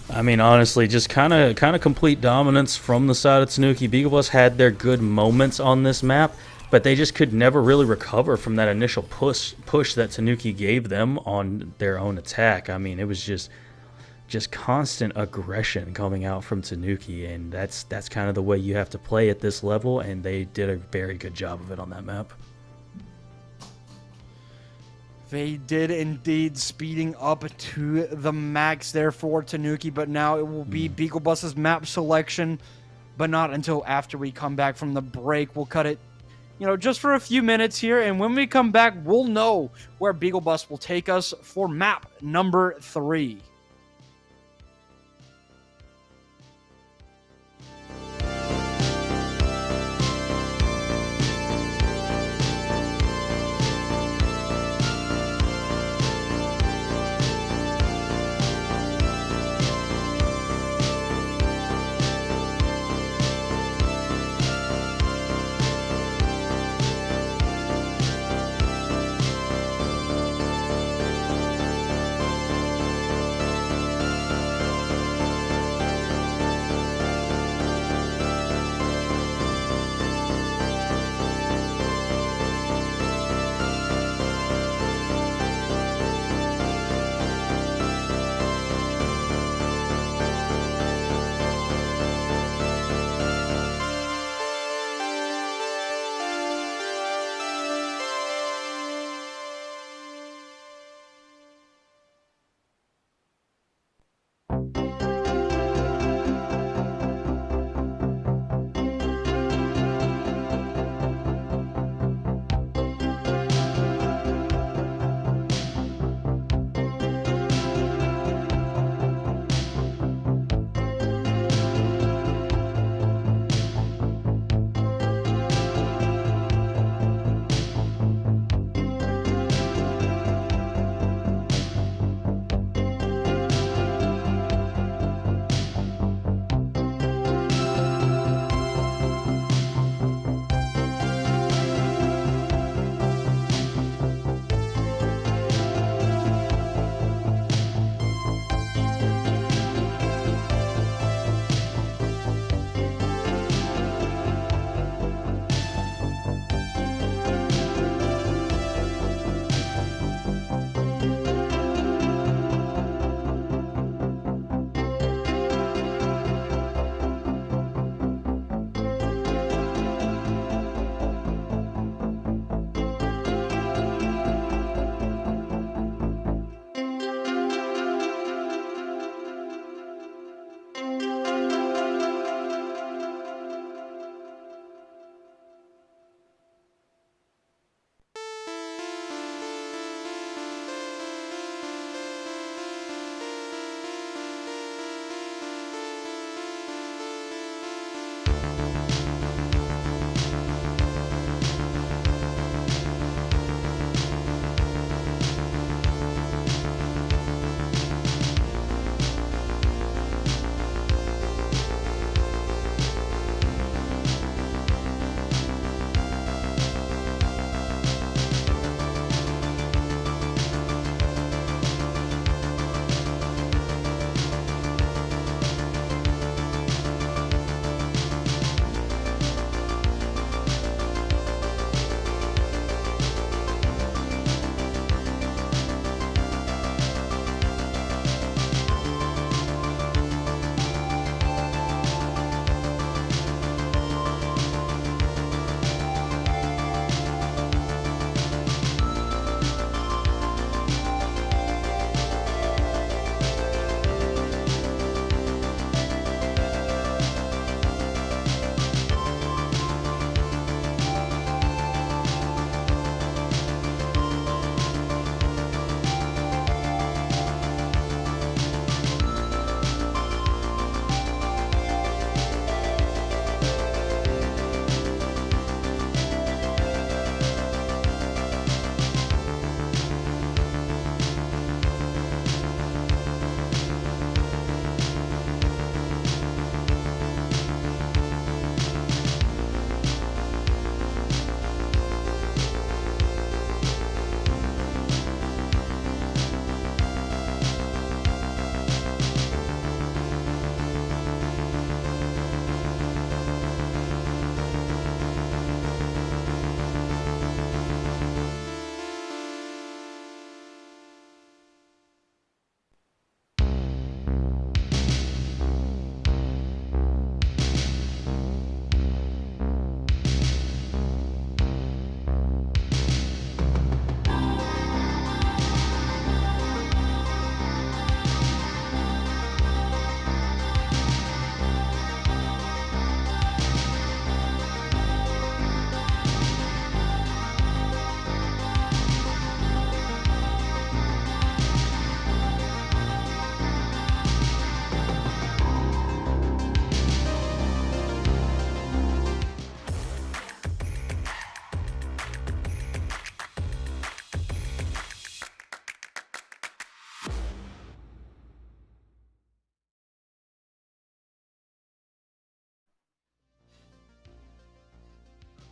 I mean, honestly, just kind of complete dominance from the side of Tanuki. Beagle Bus had their good moments on this map, but they just could never really recover from that initial push that Tanuki gave them on their own attack. I mean, it was just constant aggression coming out from Tanuki, and that's kind of the way you have to play at this level, and they did a very good job of it on that map. They did indeed, speeding up to the max there for Tanuki, but now it will be Beagle Bus's map selection, but not until after we come back from the break. We'll cut it, just for a few minutes here, and when we come back, we'll know where Beagle Bus will take us for map number 3.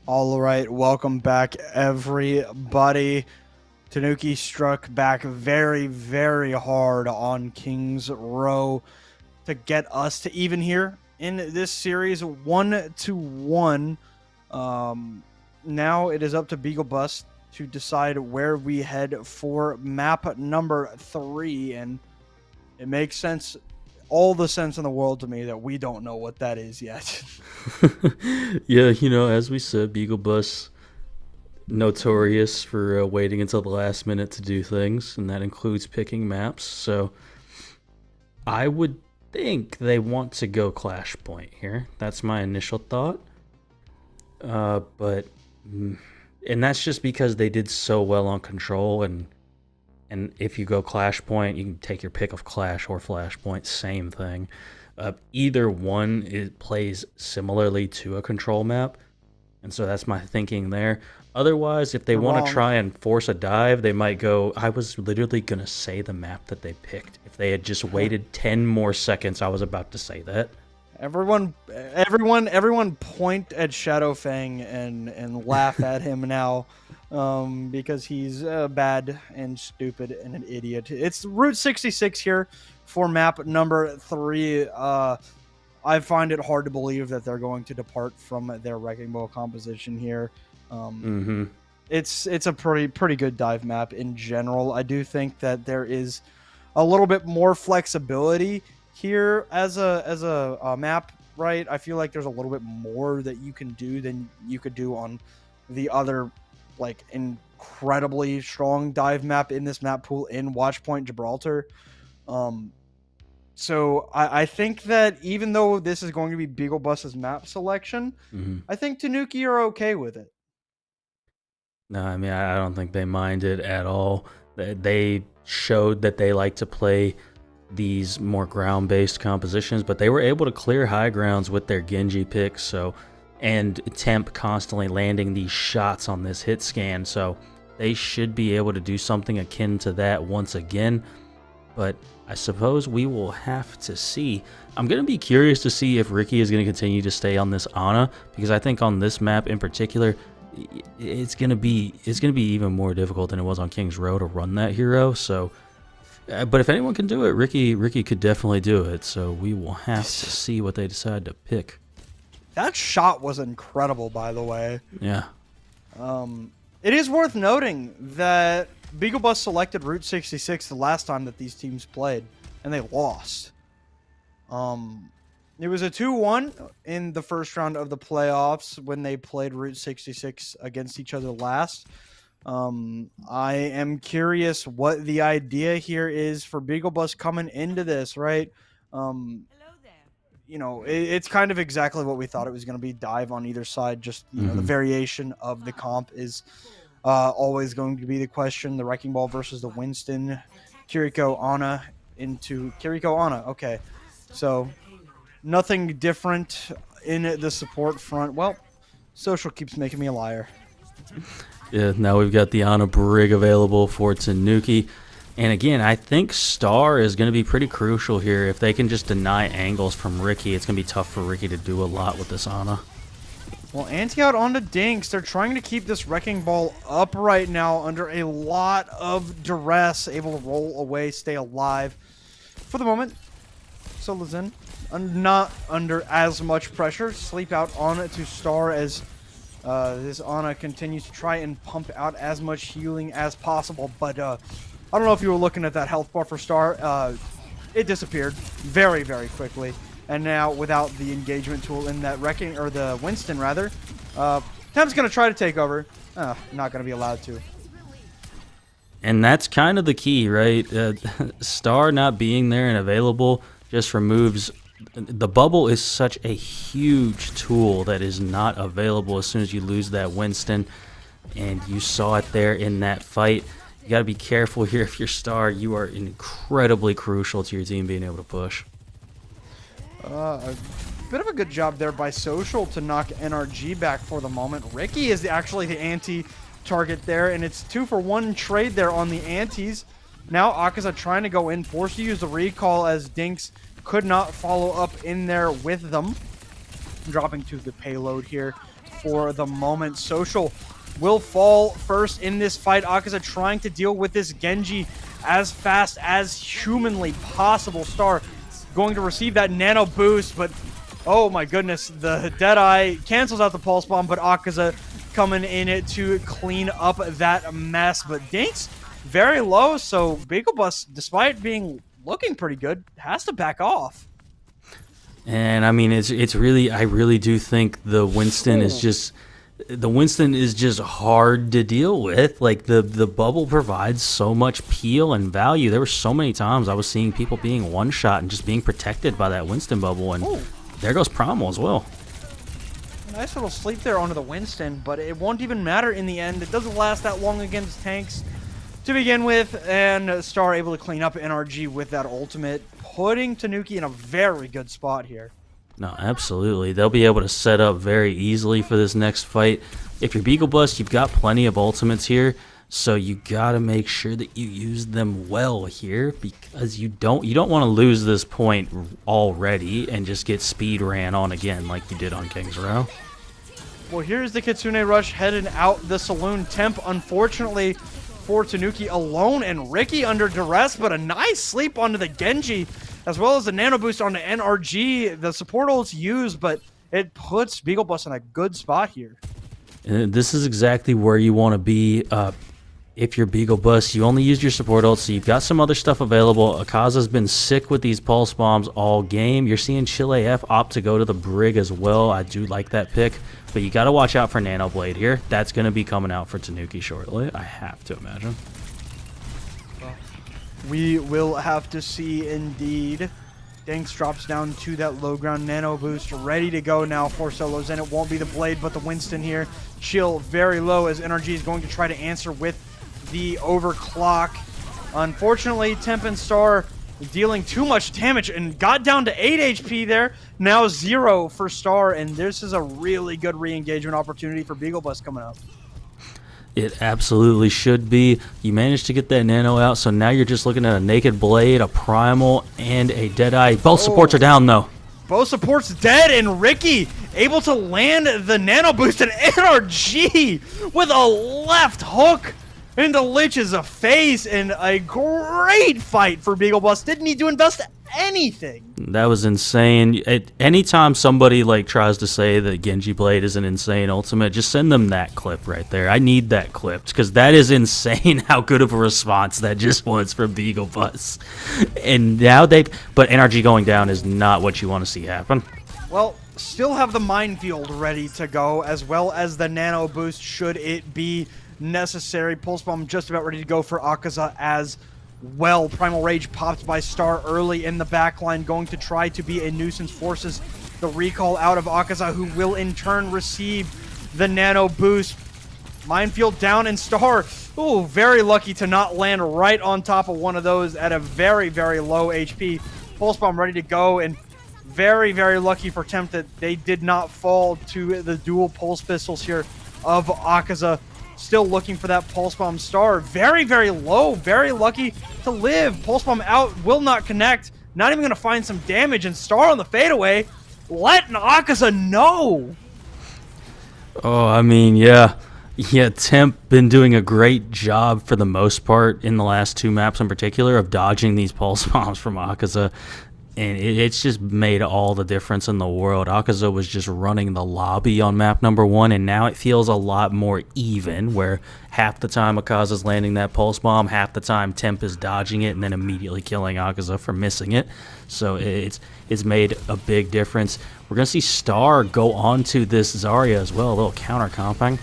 All right, welcome back, everybody. Tanuki struck back very, very hard on Kings Row to get us to even here in this series, 1-1. Now it is up to Beagle Bus to decide where we head for map number 3, and it makes sense, all the sense in the world to me, that we don't know what that is yet. Yeah, as we said, Beagle Bus notorious for waiting until the last minute to do things, and that includes picking maps. So I would think they want to go Clash Point here. That's my initial thought. And that's just because they did so well on Control, and if you go Clash Point, you can take your pick of Clash or Flashpoint, same thing. Either one, it plays similarly to a Control map, and so that's my thinking there. Otherwise, if they want to try and force a dive, they might go... I was literally going to say the map that they picked. If they had just waited 10 more seconds, I was about to say that. Everyone point at Shadowfang and laugh at him now, because he's bad and stupid and an idiot. It's Route 66 here for map number 3. I find it hard to believe that they're going to depart from their Wrecking Ball composition here. It's a pretty good dive map in general. I do think that there is a little bit more flexibility here as a map, right? I feel like there's a little bit more that you can do than you could do on the other, like, incredibly strong dive map in this map pool in Watchpoint Gibraltar. So I think that even though this is going to be Beagle Bus's map selection, I think Tanuki are okay with it. No, I mean, I don't think they mind it at all. They showed that they like to play these more ground-based compositions, but they were able to clear high grounds with their Genji picks, and Temp constantly landing these shots on this hit scan, so they should be able to do something akin to that once again. But I suppose we will have to see. I'm going to be curious to see if Ricky is going to continue to stay on this Ana, because I think on this map in particular, it's going to be even more difficult than it was on Kings Row to run that hero. So, but if anyone can do it, Ricky could definitely do it. So we will have to see what they decide to pick. That shot was incredible, by the way. Yeah. It is worth noting that Beagle Bus selected Route 66 the last time that these teams played, and they lost. It was a 2-1 in the first round of the playoffs when they played Route 66 against each other last. I am curious what the idea here is for Beagle Bus coming into this, right? It's kind of exactly what we thought it was going to be. Dive on either side. Just, the variation of the comp is always going to be the question. The Wrecking Ball versus the Winston. Kiriko Ana into Kiriko Ana. Okay. So nothing different in the support front. Well, Social keeps making me a liar. Yeah, now we've got the Ana Brig available for Tanuki. And again, I think Star is going to be pretty crucial here. If they can just deny angles from Ricky, it's going to be tough for Ricky to do a lot with this Ana. Well, anti-out onto Dinks. They're trying to keep this Wrecking Ball up right now under a lot of duress. Able to roll away, stay alive. For the moment, Solo's in. Not under as much pressure. Sleep out on it to Star as this Ana continues to try and pump out as much healing as possible. But I don't know if you were looking at that health bar for Star. It disappeared very, very quickly. And now, without the engagement tool in that the Winston rather, Temp's going to try to take over. Not going to be allowed to. And that's kind of the key, right? Star not being there and available just removes... The bubble is such a huge tool that is not available as soon as you lose that Winston. And you saw it there in that fight. You got to be careful here. If you're Star, you are incredibly crucial to your team being able to push. A bit of a good job there by Social to knock NRG back for the moment. Ricky is actually the anti-target there, and it's 2-for-1 trade there on the antis. Now Akaza trying to go in, forced to use the recall as Dinks could not follow up in there with them. Dropping to the payload here for the moment. Social will fall first in this fight. Akaza trying to deal with this Genji as fast as humanly possible. Star going to receive that nano boost, but oh my goodness, the Deadeye cancels out the Pulse Bomb, but Akaza coming in it to clean up that mess. But Dinks very low, so Beagle Bus, despite being looking pretty good, has to back off. And I mean, it's really, I really do think the Winston is just hard to deal with. Like the bubble provides so much peel and value. There were so many times I was seeing people being one shot and just being protected by that Winston bubble, and there goes Primal as well. Nice little sleep there onto the Winston, but it won't even matter in the end. It doesn't last that long against tanks to begin with, and Star able to clean up NRG with that ultimate, putting Tanuki in a very good spot here. No, absolutely. They'll be able to set up very easily for this next fight. If you're Beagle Bust, you've got plenty of ultimates here, so you gotta make sure that you use them well here, because you don't want to lose this point already and just get speed ran on again like you did on King's Row. Well, here's the Kitsune Rush heading out the saloon. Temp, unfortunately, for Tanuki alone and Ricky under duress, but a nice sleep onto the Genji, as well as the nano boost onto NRG. The support ult's used, but it puts Beagle Bus in a good spot here. This is exactly where you want to be. If you're Beagle Bus, you only used your support ult, so you've got some other stuff available. Akaza's been sick with these pulse bombs all game. You're seeing Chile F opt to go to the Brig as well. I do like that pick, but you got to watch out for Nano Blade here. That's going to be coming out for Tanuki shortly, I have to imagine. We will have to see indeed. Dinks drops down to that low ground nano boost, ready to go now for solos, and it won't be the Blade, but the Winston here. Chill very low as NRG is going to try to answer with the overclock. Unfortunately, Temp and Star dealing too much damage and got down to 8 HP there. Now 0 for Star, and this is a really good re-engagement opportunity for Beagle Bus coming up. It absolutely should be. You managed to get that nano out, so now you're just looking at a Naked Blade, a Primal, and a Deadeye. Both supports are down, though. Both supports dead, and Ricky able to land the nano boost, and NRG with a left hook into Lich's face, and a great fight for Beagle Bus. Didn't need to invest anything. That was insane. Anytime somebody tries to say that Genji Blade is an insane ultimate, just send them that clip right there. I need that clipped, because that is insane how good of a response that just was from Beagle Bus. And now but NRG going down is not what you want to see happen. Well, still have the minefield ready to go, as well as the nano boost should it be necessary. Pulse Bomb just about ready to go for Akaza as well. Primal Rage popped by Star early in the backline, going to try to be a nuisance, forces the recall out of Akaza, who will in turn receive the nano boost. Minefield down, and Star, ooh, very lucky to not land right on top of one of those at a very, very low HP. Pulse Bomb ready to go, and very, very lucky for Temp that they did not fall to the dual pulse pistols here of Akaza. Still looking for that Pulse Bomb. Star very, very low, very lucky to live. Pulse Bomb out, will not connect. Not even going to find some damage, and Star on the fadeaway, letting Akaza know. Oh, I mean, yeah, Temp been doing a great job for the most part in the last 2 maps in particular of dodging these Pulse Bombs from Akaza. And it's just made all the difference in the world. Akaza was just running the lobby on map number 1, and now it feels a lot more even, where half the time Akaza's landing that pulse bomb, half the time Temp is dodging it and then immediately killing Akaza for missing it. So it's made a big difference. We're going to see Star go on to this Zarya as well, a little counter-comping.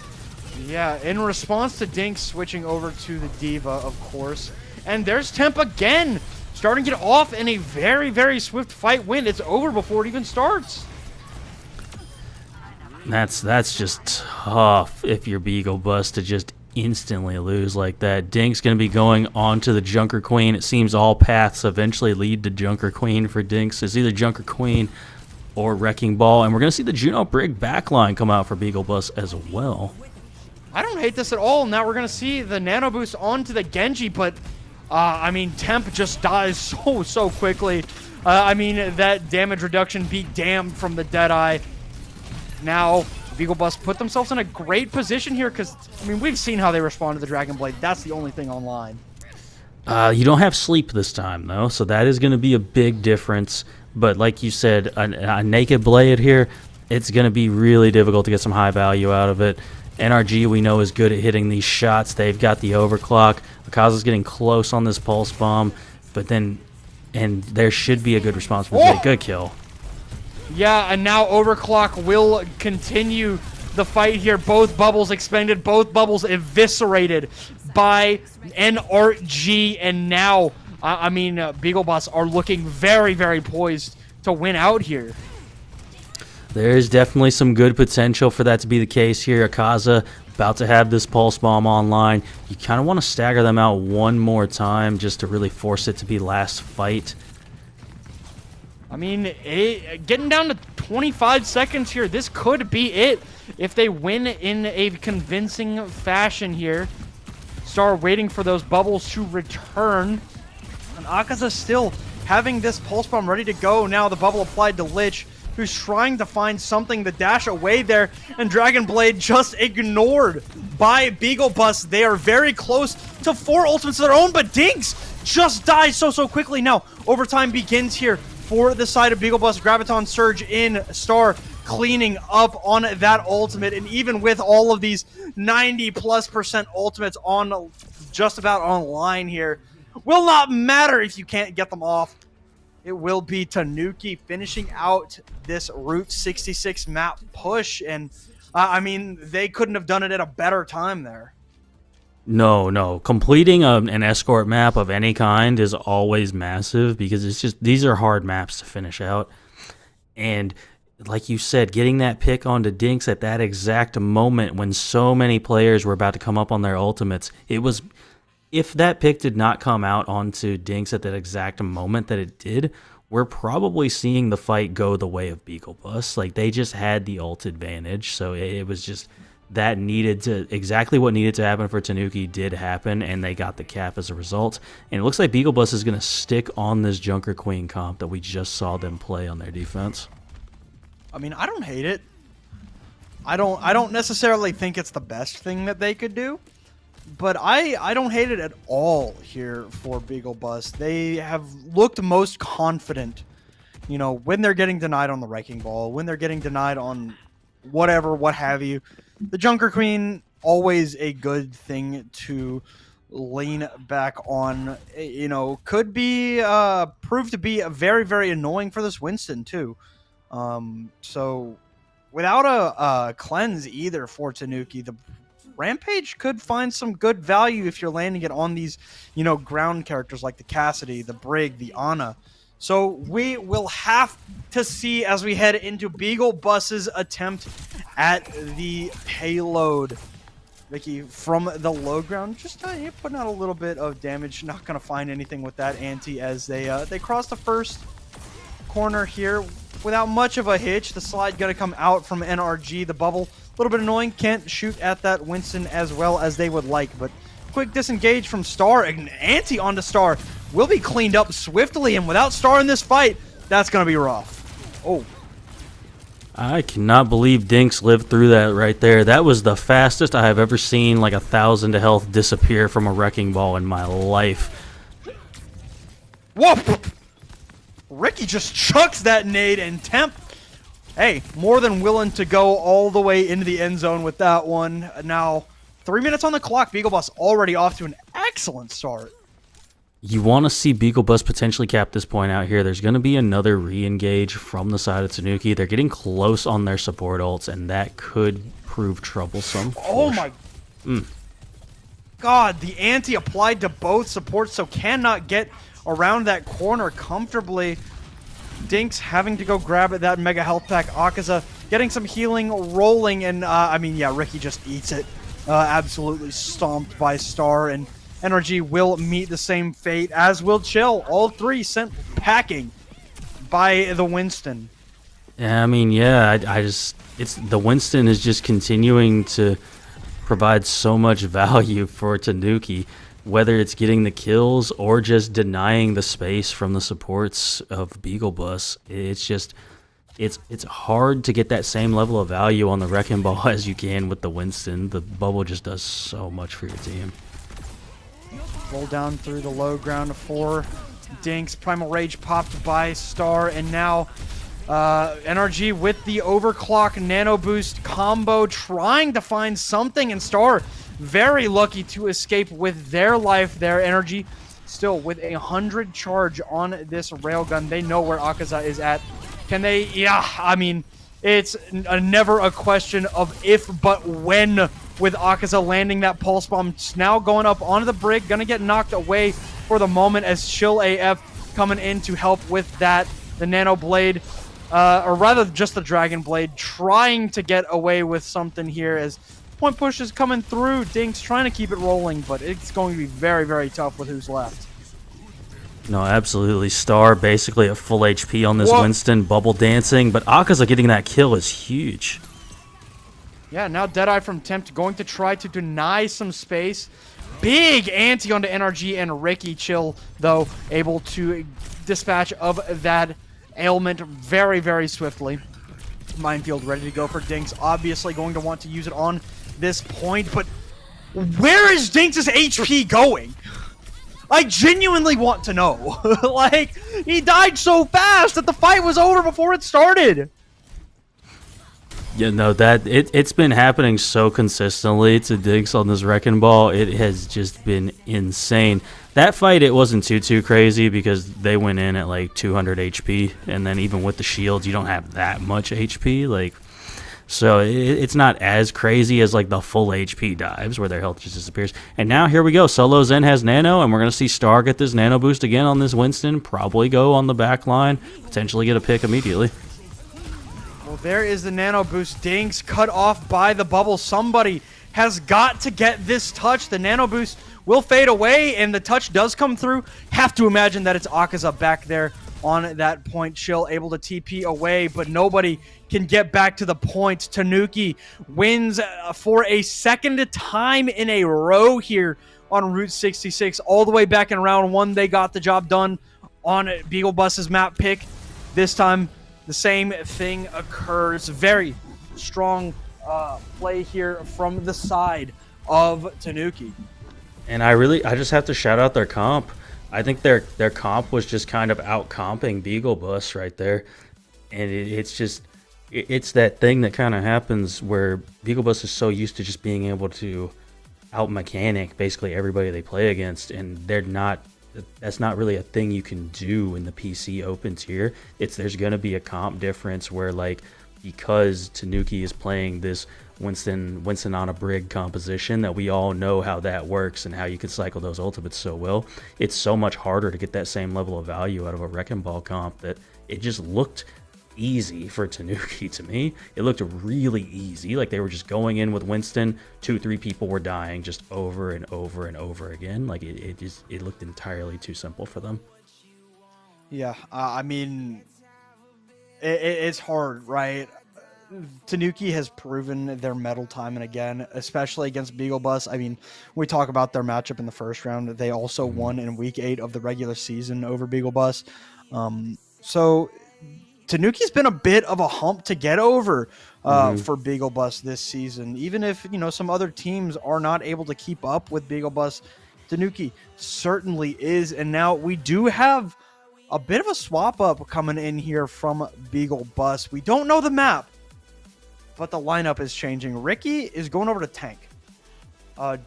Yeah, in response to Dinks switching over to the D.Va, of course. And there's Temp again, starting to get off in a very, very swift fight win. It's over before it even starts. That's just tough if you're Beagle Bus to just instantly lose like that. Dinks going to be going on to the Junker Queen. It seems all paths eventually lead to Junker Queen for Dinks. It's either Junker Queen or Wrecking Ball. And we're going to see the Juno Brig backline come out for Beagle Bus as well. I don't hate this at all. Now we're going to see the nano boost onto the Genji, but I mean, Temp just dies so quickly. I mean, that damage reduction be damned from the Deadeye. Now, Beagle Bus put themselves in a great position here because, I mean, we've seen how they respond to the Dragon Blade. That's the only thing online. You don't have sleep this time, though, so that is going to be a big difference. But like you said, a naked blade here, it's going to be really difficult to get some high value out of it. NRG, we know, is good at hitting these shots. They've got the overclock. Akaza's getting close on this pulse bomb, but then, and there should be a good response for Blade. Good kill. Yeah, and now Overclock will continue the fight here. Both bubbles expended, both bubbles eviscerated by NRG, and now, Beagle Boss are looking very, very poised to win out here. There's definitely some good potential for that to be the case here. Akaza about to have this pulse bomb online. You kind of want to stagger them out one more time just to really force it to be last fight. I mean, getting down to 25 seconds here, this could be it if they win in a convincing fashion here. Star waiting for those bubbles to return. And Akaza still having this pulse bomb ready to go. Now the bubble applied to Lich, who's trying to find something to dash away there. And Dragon Blade just ignored by Beagle Bus. They are very close to 4 ultimates of their own, but Dinks just dies so quickly. Now, overtime begins here for the side of Beagle Bus. Graviton Surge in, Star cleaning up on that ultimate, and even with all of these 90+% ultimates on just about online here, will not matter if you can't get them off. It will be Tanuki finishing out this Route 66 map push, and they couldn't have done it at a better time there. No. Completing an escort map of any kind is always massive because it's just, these are hard maps to finish out. And like you said, getting that pick onto Dinks at that exact moment when so many players were about to come up on their ultimates, it was, if that pick did not come out onto Dinks at that exact moment that it did, we're probably seeing the fight go the way of Beagle Bus. Like, they just had the ult advantage, so it was just, that needed to, exactly what needed to happen for Tanuki did happen, and they got the cap as a result. And it looks like Beagle Bus is going to stick on this Junker Queen comp that we just saw them play on their defense. I mean, I don't hate it. I don't necessarily think it's the best thing that they could do, but I don't hate it at all here for Beagle Bus. They have looked most confident, you know, when they're getting denied on the Wrecking Ball, when they're getting denied on whatever, what have you. The Junker Queen, always a good thing to lean back on. You know, could be proved to be very, very annoying for this Winston too. So without a cleanse either for Tanuki, the Rampage could find some good value if you're landing it on these, you know, ground characters like the Cassidy, the Brig, the Ana. So we will have to see as we head into Beagle Bus's attempt at the payload. Vicky, from the low ground, just putting out a little bit of damage. Not going to find anything with that anti as they cross the first corner here without much of a hitch. The slide going to come out from NRG. The bubble, a little bit annoying. Can't shoot at that Winston as well as they would like, but quick disengage from Star. An anti onto Star will be cleaned up swiftly, and without Star in this fight, that's going to be rough. Oh. I cannot believe Dinks lived through that right there. That was the fastest I have ever seen like 1,000 to health disappear from a Wrecking Ball in my life. Whoa! Ricky just chucks that nade, and Temp, hey, more than willing to go all the way into the end zone with that one. Now, 3 minutes on the clock. Beagle Bus already off to an excellent start. You want to see Beagle Bus potentially cap this point out here. There's going to be another re-engage from the side of Tanuki. They're getting close on their support ults, and that could prove troublesome. Oh my God, the anti applied to both supports, so cannot get around that corner comfortably. Dinks having to go grab at that mega health pack. Akaza getting some healing rolling, and Ricky just eats it. Absolutely stomped by Star, and NRG will meet the same fate, as will Chill. All three sent packing by the Winston. Yeah, it's the Winston is just continuing to provide so much value for Tanuki, whether it's getting the kills or just denying the space from the supports of Beagle Bus. It's just, it's hard to get that same level of value on the Wrecking Ball as you can with the Winston. The bubble just does so much for your team. Roll down through the low ground to 4. Dinks, Primal Rage popped by Star, and now NRG with the overclock nano boost combo trying to find something, and Star very lucky to escape with their life there. Energy still with 100 charge on this railgun. They know where Akaza is at. Can they? Yeah, I mean, it's never a question of if but when with Akaza landing that pulse bomb. It's now going up onto the brig, gonna get knocked away for the moment as Chill AF coming in to help with that. The Nano Blade, or rather just the Dragon Blade, trying to get away with something here as point push is coming through. Dinks trying to keep it rolling, but it's going to be very, very tough with who's left. No, absolutely. Star basically at full HP on this Winston, bubble dancing, but Akaza getting that kill is huge. Yeah, now Deadeye from Tempt going to try to deny some space. Big anti onto NRG, and Ricky Chill, though, able to dispatch of that ailment very, very swiftly. Minefield ready to go for Dinks. Obviously going to want to use it on this point, but where is Dinks' HP going? I genuinely want to know. Like, he died so fast that the fight was over before it started. Yeah, no, it's been happening so consistently to Dinks on this Wrecking Ball. It has just been insane. That fight, it wasn't too crazy because they went in at like 200 HP, and then even with the shields, you don't have that much HP. Like, so it's not as crazy as like the full HP dives where their health just disappears. And now here we go. Solo Zen has Nano, and we're gonna see Star get this Nano boost again on this Winston. Probably go on the back line, potentially get a pick immediately. Well, there is the Nano boost. Dinks cut off by the bubble. Somebody has got to get this touch. The Nano boost will fade away, and the touch does come through. Have to imagine that it's Akaza back there on that point. Chill able to TP away, but nobody can get back to the point. Tanuki wins for a second time in a row here on Route 66. All the way back in round 1, they got the job done on Beagle Bus's map pick. This time, the same thing occurs. Very strong play here from the side of Tanuki. And I just have to shout out their comp. I think their comp was just kind of out-comping Beagle Bus right there. And it's that thing that kind of happens where Beagle Bus is so used to just being able to out-mechanic basically everybody they play against, and that's not really a thing you can do in the PC open tier. There's going to be a comp difference where, like, because Tanuki is playing this Winston on a brig composition that we all know how that works and how you can cycle those ultimates so well, it's so much harder to get that same level of value out of a Wrecking Ball comp that it just looked easy for Tanuki to me. It looked really easy, like they were just going in with Winston, 2-3 people were dying just over and over and over again. Like it looked entirely too simple for them. Yeah, I mean, it's hard, right? Tanuki has proven their mettle time and again, especially against Beagle Bus. I mean, we talk about their matchup in the first round. They also won in week 8 of the regular season over Beagle Bus. So Tanuki's been a bit of a hump to get over for Beagle Bus this season. Even if, some other teams are not able to keep up with Beagle Bus, Tanuki certainly is. And now we do have a bit of a swap up coming in here from Beagle Bus. We don't know the map, but the lineup is changing. Ricky is going over to tank.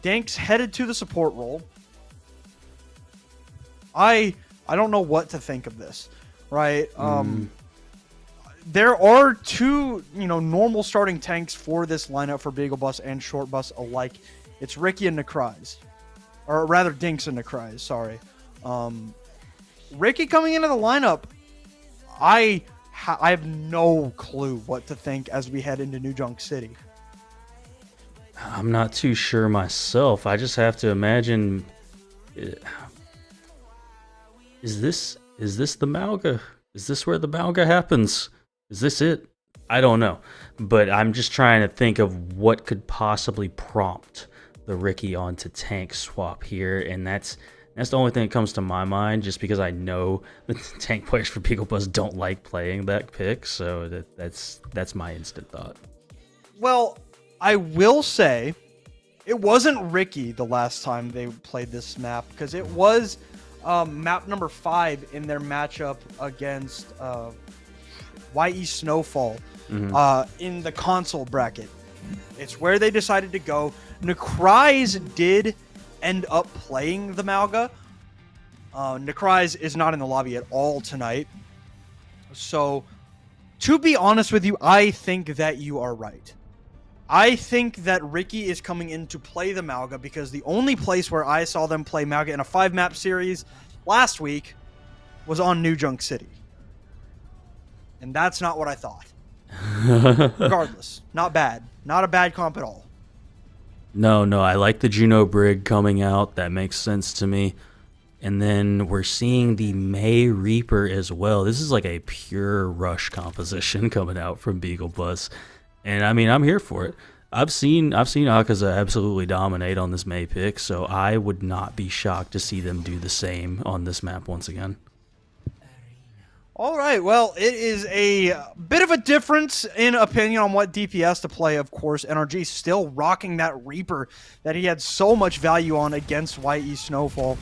Dinks headed to the support role. I don't know what to think of this, right? There are two, normal starting tanks for this lineup for Beagle Bus and Short Bus alike. It's Ricky and Necryze. Or rather, Dinks and Necryze, sorry. Ricky coming into the lineup, I have no clue what to think as we head into New Junk City. I'm not too sure myself. I just have to imagine, is this the Malga? Is this where the Malga happens? Is this it? I don't know. But I'm just trying to think of what could possibly prompt the Ricky onto tank swap here, and that's That's the only thing that comes to my mind, just because I know the tank players for Beagle Bus don't like playing that pick, so that's my instant thought. Well, I will say it wasn't Ricky the last time they played this map, because it was map number 5 in their matchup against YE Snowfall in the console bracket. It's where they decided to go. Necryze did end up playing the Malga. Necryze is not in the lobby at all tonight. So, to be honest with you, I think that you are right. I think that Ricky is coming in to play the Malga, because the only place where I saw them play Malga in a 5-map series last week was on New Junk City. And that's not what I thought. Regardless, not bad. Not a bad comp at all. No, I like the Juno Brig coming out. That makes sense to me. And then we're seeing the May Reaper as well. This is like a pure rush composition coming out from Beagle Bus. And I mean, I'm here for it. I've seen Akaza absolutely dominate on this May pick, so I would not be shocked to see them do the same on this map once again. All right, well, it is a bit of a difference in opinion on what DPS to play, of course. NRG still rocking that Reaper that he had so much value on against YE Snowfall.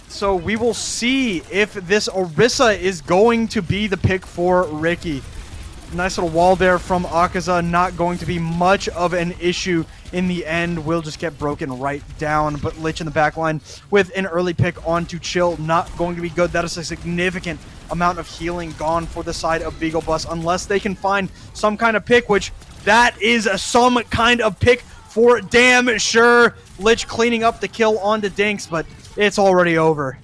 So we will see if this Orisa is going to be the pick for Ricky. Nice little wall there from Akaza, not going to be much of an issue in the end. Will just get broken right down, but Lich in the back line with an early pick onto Chill, not going to be good. That is a significant amount of healing gone for the side of Beagle Bus, unless they can find some kind of pick, which that is some kind of pick for damn sure. Lich cleaning up the kill onto Dinks, but it's already over.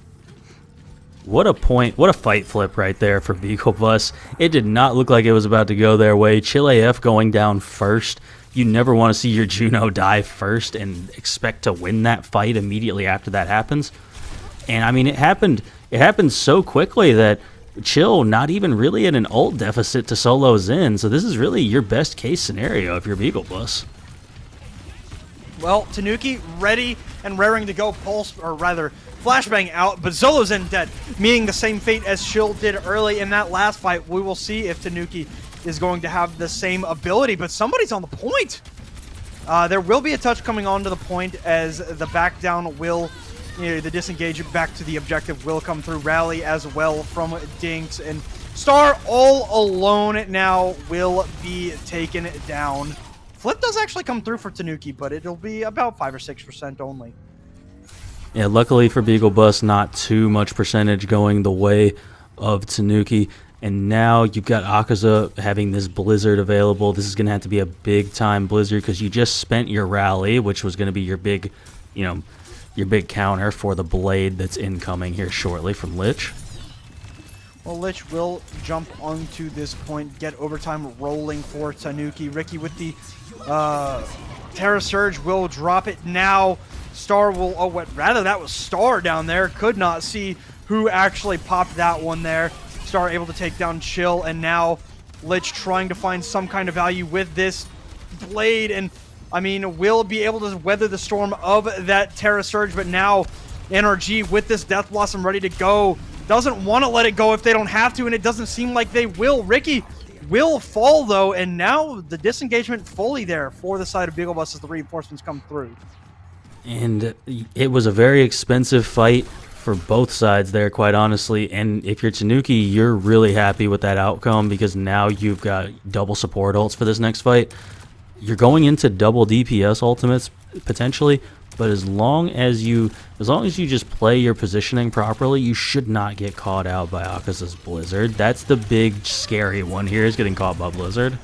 What a point, what a fight flip right there for Beagle Bus. It did not look like it was about to go their way. Chill AF going down first. You never want to see your Juno die first and expect to win that fight immediately after that happens. And I mean, it happened so quickly that Chill not even really in an ult deficit to solo Zen. So this is really your best case scenario if you're Beagle Bus. Well, Tanuki ready and raring to go, pulse, or rather flashbang out, but Zolo's in dead, meaning the same fate as Chill did early in that last fight. We will see if Tanuki is going to have the same ability, but somebody's on the point. There will be a touch coming onto the point as the back down will, the disengage back to the objective will come through. Rally as well from Dinks, and Star all alone now will be taken down. Flip does actually come through for Tanuki, but it'll be about 5 or 6% only. Yeah, luckily for Beagle Bus, not too much percentage going the way of Tanuki. And now you've got Akaza having this Blizzard available. This is going to have to be a big-time Blizzard because you just spent your rally, which was going to be your big, your big counter for the Blade that's incoming here shortly from Lich. Well, Lich will jump onto this point, get overtime rolling for Tanuki. Ricky with the Terra Surge will drop it now. Star will, that was Star down there. Could not see who actually popped that one there. Star able to take down Chill, and now Lich trying to find some kind of value with this Blade, and I mean, will be able to weather the storm of that Terra Surge, but now NRG with this Death Blossom ready to go. Doesn't want to let it go if they don't have to, and it doesn't seem like they will. Ricky will fall, though, and now the disengagement fully there for the side of Beagle Bus as the reinforcements come through. And it was a very expensive fight for both sides there, quite honestly. And if you're Tanuki, you're really happy with that outcome because now you've got double support ults for this next fight. You're going into double DPS ultimates, potentially. But as long as you just play your positioning properly, you should not get caught out by Akaza's Blizzard. That's the big scary one here, is getting caught by Blizzard.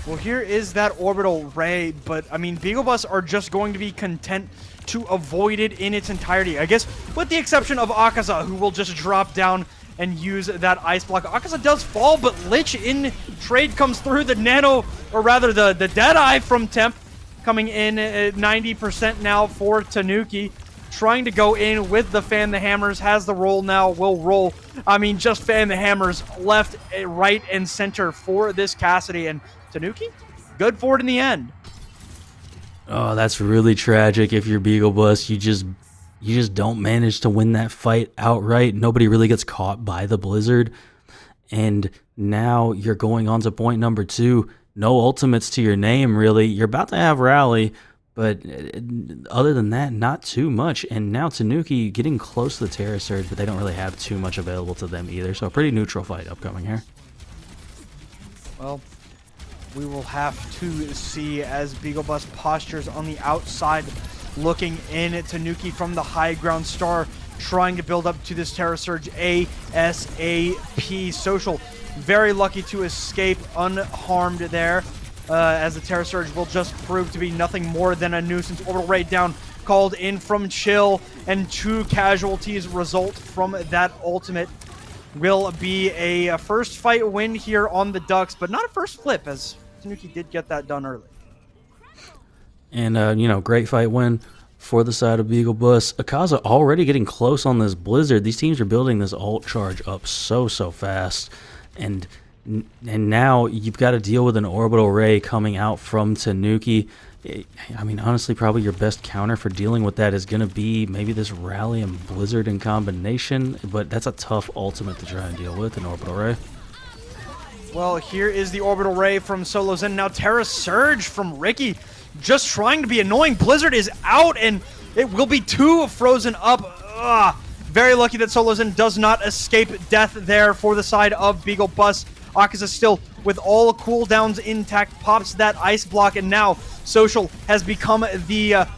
Well, here is that orbital ray, but I mean, Beagle Bus are just going to be content to avoid it in its entirety. I guess with the exception of Akaza, who will just drop down and use that ice block. Akaza does fall, but Lich in trade comes through. The nano, or rather the Deadeye from Temp, coming in at 90% now for Tanuki. Trying to go in with the Fan the Hammers, has the roll now, will roll. I mean, just Fan the Hammers left, right, and center for this Cassidy. And Tanuki, good for it in the end. Oh, that's really tragic if you're Beagle Bus. You just you just don't manage to win that fight outright. Nobody really gets caught by the Blizzard. And now you're going on to point number 2. No ultimates to your name, really. You're about to have Rally, but other than that, not too much. And now Tanuki getting close to the Terra Surge, but they don't really have too much available to them either. So a pretty neutral fight upcoming here. Well, we will have to see as Beagle Bus postures on the outside, looking in at Tanuki from the high ground. Star trying to build up to this Terra Surge ASAP. Social very lucky to escape unharmed there, as the Terra Surge will just prove to be nothing more than a nuisance. Orbital Raid down, called in from Chill, and 2 casualties result from that ultimate. Will be a first fight win here on the Ducks, but not a first flip, as Tanuki did get that done early. And, great fight win for the side of Beagle Bus. Akaza already getting close on this Blizzard. These teams are building this ult charge up so fast. And now you've got to deal with an orbital ray coming out from Tanuki. I mean, honestly, probably your best counter for dealing with that is going to be maybe this Rally and Blizzard in combination, but that's a tough ultimate to try and deal with, an orbital ray. Well, here is the orbital ray from Solo Zen. Now Terra Surge from Ricky, just trying to be annoying. Blizzard is out, and it will be 2 frozen up. Ugh. Very lucky that Solo Zen does not escape death there for the side of Beagle Bus. Akaza still with all cooldowns intact, pops that ice block, and now Social has become the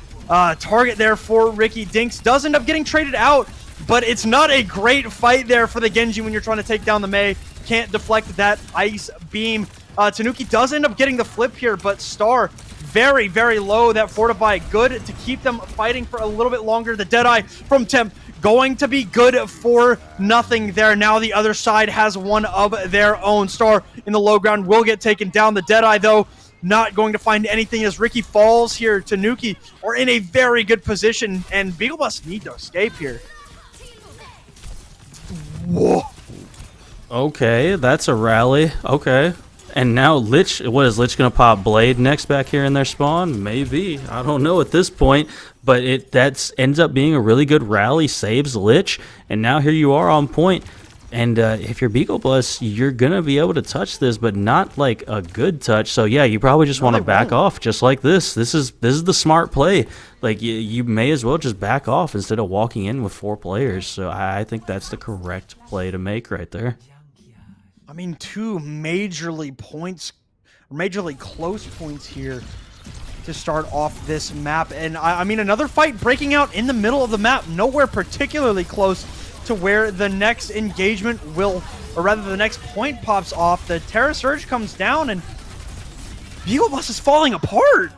target there for Ricky. Dinks does end up getting traded out, but it's not a great fight there for the Genji when you're trying to take down the Mei. Can't deflect that ice beam. Tanuki does end up getting the flip here, but Star very, very low. That Fortify good to keep them fighting for a little bit longer. The Deadeye from Temp going to be good for nothing there. Now the other side has one of their own. Star in the low ground will get taken down. The Deadeye, though, not going to find anything as Ricky falls here. Tanuki are in a very good position, and Beagle Bus need to escape here. Whoa. Okay, that's a Rally. Okay. And now Lich, what is Lich going to pop Blade next back here in their spawn? Maybe. I don't know at this point. But that ends up being a really good Rally, saves Lich. And now here you are on point. And if you're Beagle Bus, you're going to be able to touch this, but not like a good touch. So yeah, you probably just want to back off just like this. This is the smart play. Like you may as well just back off instead of walking in with 4 players. So I think that's the correct play to make right there. I mean, 2 majorly close points here to start off this map. And I mean, another fight breaking out in the middle of the map, nowhere particularly close to where the next engagement will, or rather the next point pops off. The Terra Surge comes down, and Beagle Bus is falling apart.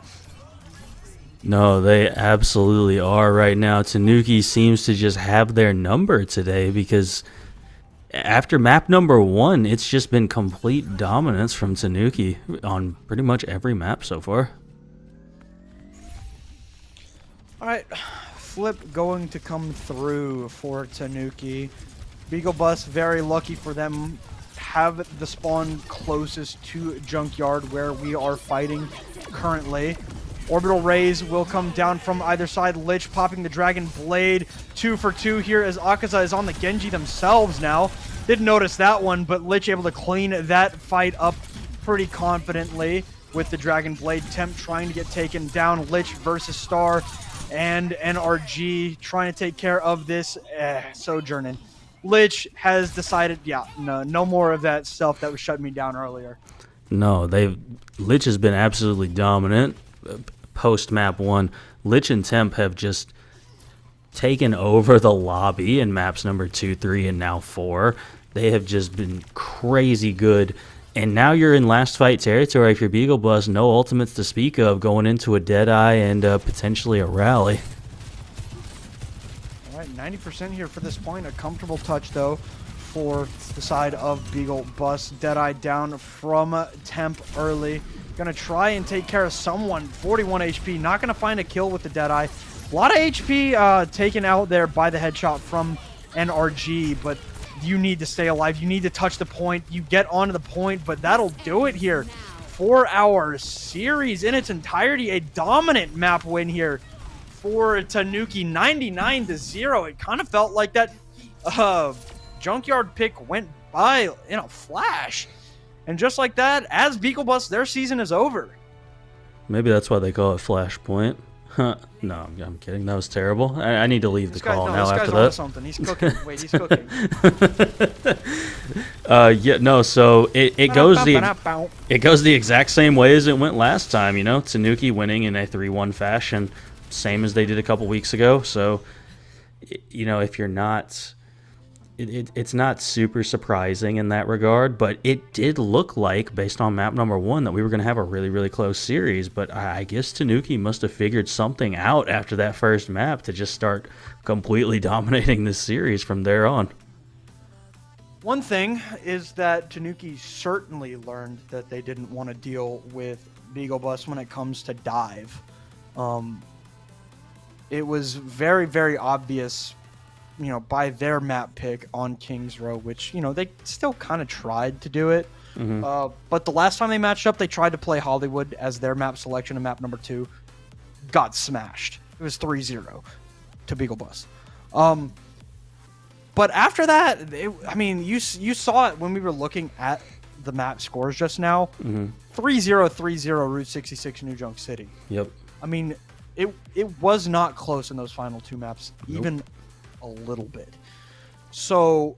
No, they absolutely are right now. Tanuki seems to just have their number today, because after map number 1, it's just been complete dominance from Tanuki on pretty much every map so far. All right, flip going to come through for Tanuki. Beagle Bus, very lucky for them, have the spawn closest to Junkyard where we are fighting currently. Orbital Rays will come down from either side. Lich popping the Dragon Blade. 2 for 2 here as Akaza is on the Genji themselves now. Didn't notice that one, but Lich able to clean that fight up pretty confidently with the Dragon Blade. Temp trying to get taken down. Lich versus Star and NRG trying to take care of this Sojourning. Lich has decided, yeah, no more of that stuff that was shutting me down earlier. No, Lich has been absolutely dominant. Post map 1, Lich and Temp have just taken over the lobby in maps number 2, 3, and now 4. They have just been crazy good. And now you're in last fight territory if you're Beagle Bus. No ultimates to speak of going into a Deadeye and potentially a Rally. All right, 90% here for this point. A comfortable touch, though, for the side of Beagle Bus. Deadeye down from Temp early. Gonna try and take care of someone. 41 HP. Not gonna find a kill with the Deadeye. A lot of HP taken out there by the headshot from NRG, but you need to stay alive. You need to touch the point. You get onto the point, but that'll do it here. 4 hour series in its entirety. A dominant map win here for Tanuki, 99-0. It kind of felt like that Junkyard pick went by in a flash. And just like that, as Beagle Bus, their season is over. Maybe that's why they call it Flashpoint. Huh. No, I'm kidding. That was terrible. I need to leave the call now after that. Something. He's cooking. Wait, he's cooking. Yeah, no. So it goes the exact same way as it went last time. You know, Tanuki winning in a 3-1 fashion, same as they did a couple weeks ago. So, you know, if you're not. It's not super surprising in that regard, but it did look like, based on map number 1, that we were going to have a really, really close series. But I guess Tanuki must have figured something out after that first map to just start completely dominating this series from there on. One thing is that Tanuki certainly learned that they didn't want to deal with Beagle Bus when it comes to dive. It was very, very obvious, you know, by their map pick on Kings Row, which, you know, they still kind of tried to do it. But the last time they matched up, they tried to play Hollywood as their map selection, and map number 2 got smashed. It was 3-0 to Beagle Bus. But after that, I mean, you saw it when we were looking at the map scores just now. 3-0, 3-0, Route 66, New Junk City. Yep. I mean, it was not close in those final 2 maps, even a little bit. So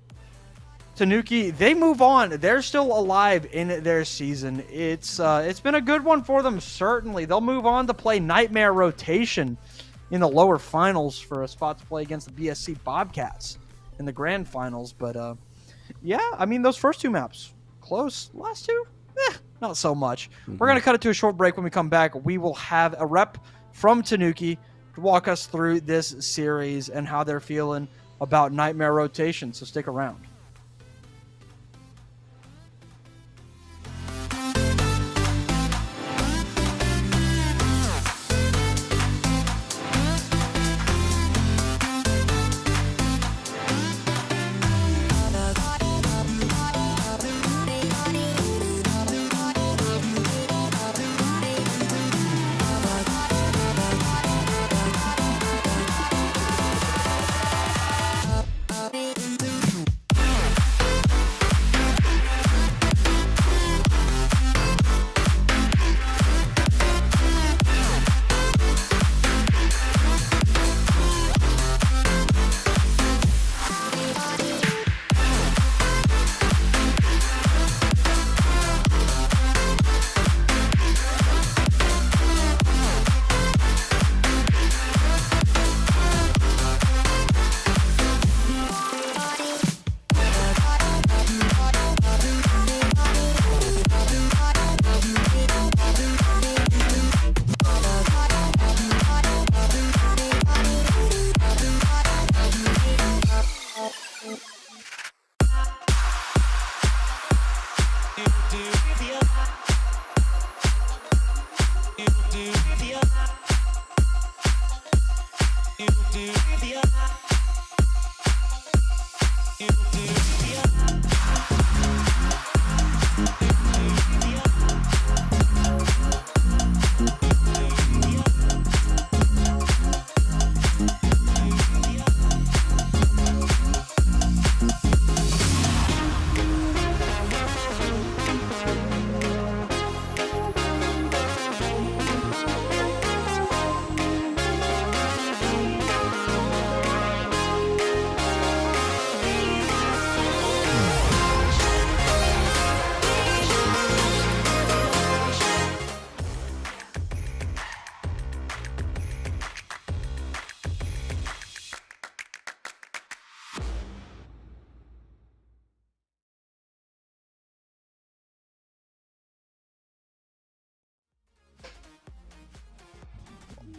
Tanuki, they move on. They're still alive in their season. It's been a good one for them, certainly. They'll move on to play Nightmare Rotation in the lower finals for a spot to play against the BSC Bobcats in the grand finals. But yeah, I mean, those first 2 maps close. Last 2, not so much. We're gonna cut it to a short break. When we come back, we will have a rep from Tanuki to walk us through this series and how they're feeling about Nightmare Rotation, so stick around.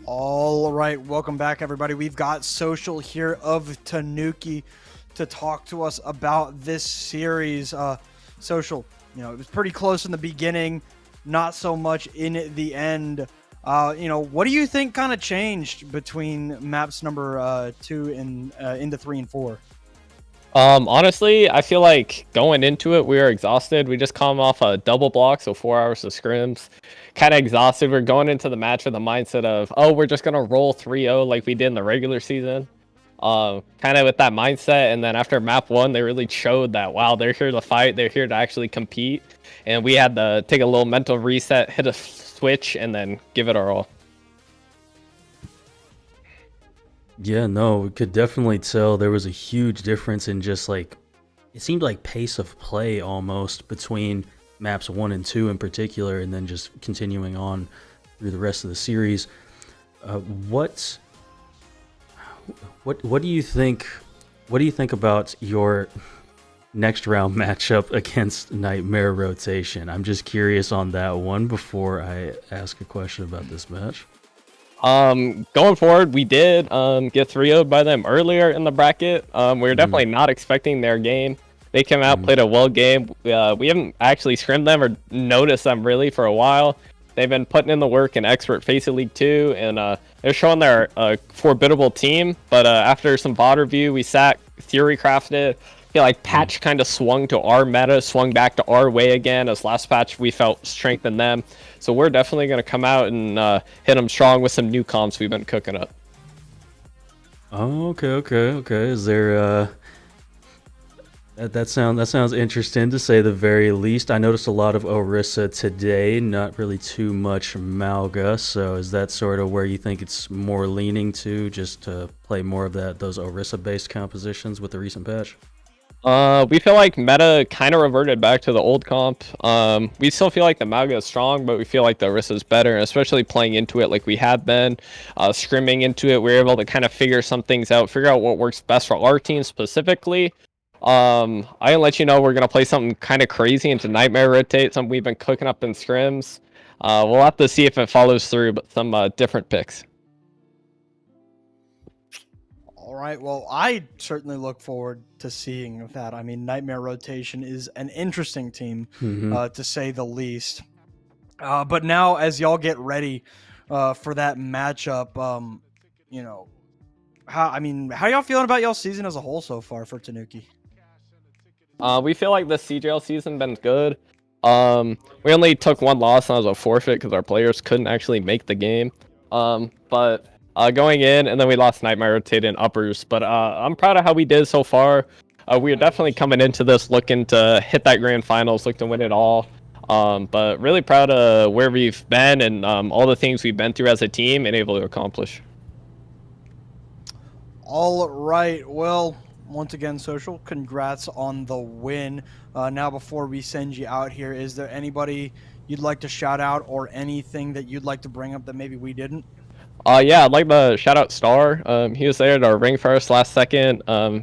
All right, welcome back, everybody. We've got Social here of Tanuki to talk to us about this series. Social, you know, it was pretty close in the beginning, not so much in the end. You know, what do you think kind of changed between maps number 2 and into 3 and 4? Honestly, I feel like going into it, we were exhausted. We just come off a double block, so 4 hours of scrims. Kind of exhausted. We're going into the match with the mindset of, oh, we're just gonna roll 3-0 like we did in the regular season. Kind of with that mindset, and then after map 1, they really showed that, wow, they're here to fight. They're here to actually compete, and we had to take a little mental reset, hit a switch, and then give it our all. Yeah, no, we could definitely tell there was a huge difference in just like, it seemed like pace of play almost between maps 1 and 2 in particular, and then just continuing on through the rest of the series. What do you think? What do you think about your next round matchup against Nightmare Rotation? I'm just curious on that one before I ask a question about this match. Going forward, we did get 3-0'd by them earlier in the bracket. We were definitely not expecting their game. They came out, played a well game. We haven't actually scrimmed them or noticed them really for a while. They've been putting in the work in Expert Faceit League 2, and they're showing they're a formidable team. But after some VOD review, we sat, theory crafted. I feel like patch kind of swung to our meta, swung back to our way again. As last patch, we felt strengthened them. So we're definitely going to come out and hit them strong with some new comps we've been cooking up. Oh, okay. Is there that sounds interesting to say the very least. I noticed a lot of Orisa today, not really too much Malga. So is that sort of where you think it's more leaning to, just to play more of those Orisa based compositions with the recent patch? We feel like meta kind of reverted back to the old comp. We still feel like the Malga is strong, but we feel like the Orisa is better, especially playing into it like we have been, scrimming into it. We're able to kind of figure some things out, figure out what works best for our team specifically. I'll let you know we're going to play something kind of crazy into Nightmare Rotate, something we've been cooking up in scrims. We'll have to see if it follows through, but some different picks. All right. Well, I certainly look forward to seeing that. I mean, Nightmare Rotation is an interesting team, to say the least. But now, as y'all get ready for that matchup, how y'all feeling about y'all season as a whole so far for Tanuki? We feel like the CGL season been good. We only took one loss, and that was a forfeit because our players couldn't actually make the game. But going in, and then we lost Nightmare Rotate in uppers. But I'm proud of how we did so far. We are definitely coming into this looking to hit that grand finals, look to win it all. But really proud of where we've been and all the things we've been through as a team and able to accomplish. All right. Well, once again, Social, congrats on the win. Now, before we send you out here, is there anybody you'd like to shout out or anything that you'd like to bring up that maybe we didn't? Yeah, I'd like to shout out Star. He was there at our ring first last second.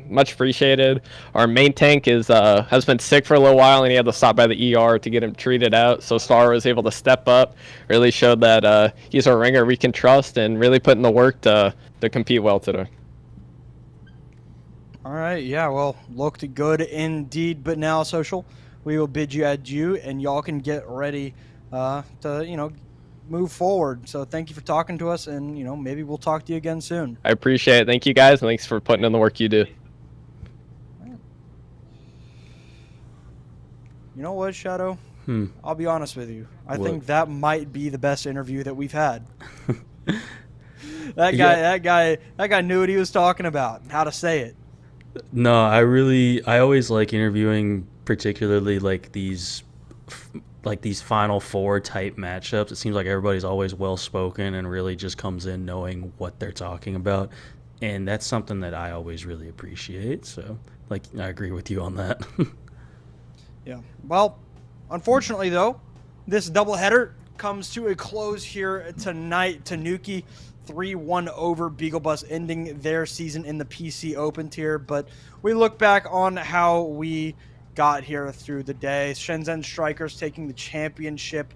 Much appreciated. Our main tank has been sick for a little while, and he had to stop by the ER to get him treated out. So Star was able to step up, really showed that he's a ringer we can trust, and really put in the work to compete well today. All right. Yeah, well, looked good indeed. But now, Social, we will bid you adieu, and y'all can get ready to, move forward. So thank you for talking to us, and, maybe we'll talk to you again soon. I appreciate it. Thank you, guys, and thanks for putting in the work you do. You know what, Shadow? I'll be honest with you. I think that might be the best interview that we've had. That guy knew what he was talking about, how to say it. No, I always like interviewing, particularly like these Final Four type matchups. It seems like everybody's always well spoken and really just comes in knowing what they're talking about, and that's something that I always really appreciate. So, I agree with you on that. Yeah. Well, unfortunately though, this doubleheader comes to a close here tonight. Tanuki 3-1 over Beagle Bus, ending their season in the PC Open tier. But we look back on how we got here through the day. Shenzhen Strikers taking the championship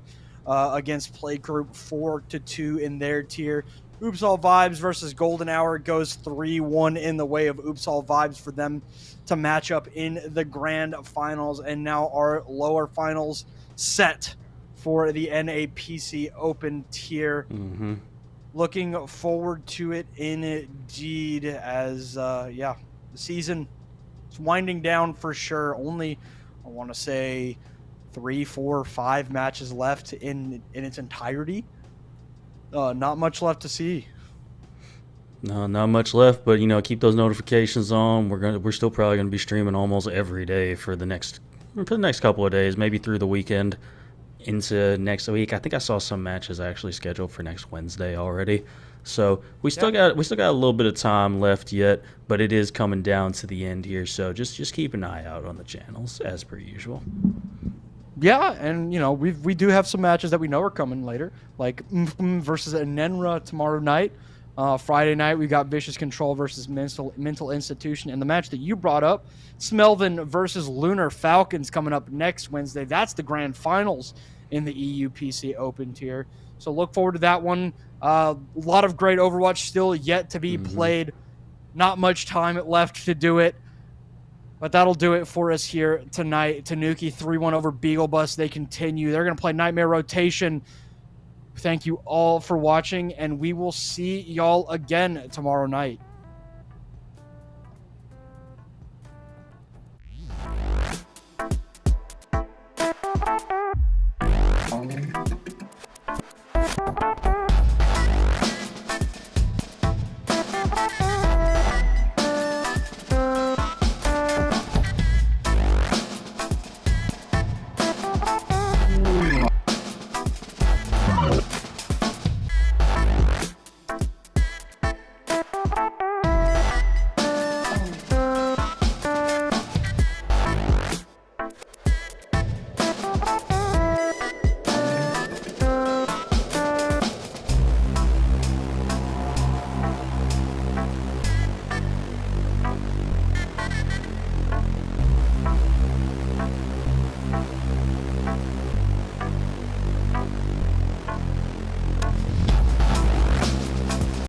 against Play Group 4-2 in their tier. Oops All Vibes versus Golden Hour goes 3-1 in the way of Oops All Vibes for them to match up in the grand finals. And now our lower finals set for the NAPC Open tier. Looking forward to it indeed, as the season It's winding down for sure. Only, I want to say, 3, 4, 5 matches left in its entirety. Not much left to see. No, not much left, but keep those notifications on. We're still probably gonna be streaming almost every day for the next couple of days, maybe through the weekend into next week. I think I saw some matches actually scheduled for next Wednesday already. So we still got a little bit of time left yet, but it is coming down to the end here. So just keep an eye out on the channels as per usual. Yeah, and we do have some matches that we know are coming later, like versus Nenra tomorrow night. Friday night we got Vicious Control versus Mental Institution, and the match that you brought up, Smelvin versus Lunar Falcons, coming up next Wednesday. That's the grand finals in the EU PC Open tier. So look forward to that one. A lot of great Overwatch still yet to be played. Not much time left to do it. But that'll do it for us here tonight. Tanuki 3-1 over Beagle Bus. They continue. They're going to play Nightmare Rotation. Thank you all for watching, and we will see y'all again tomorrow night.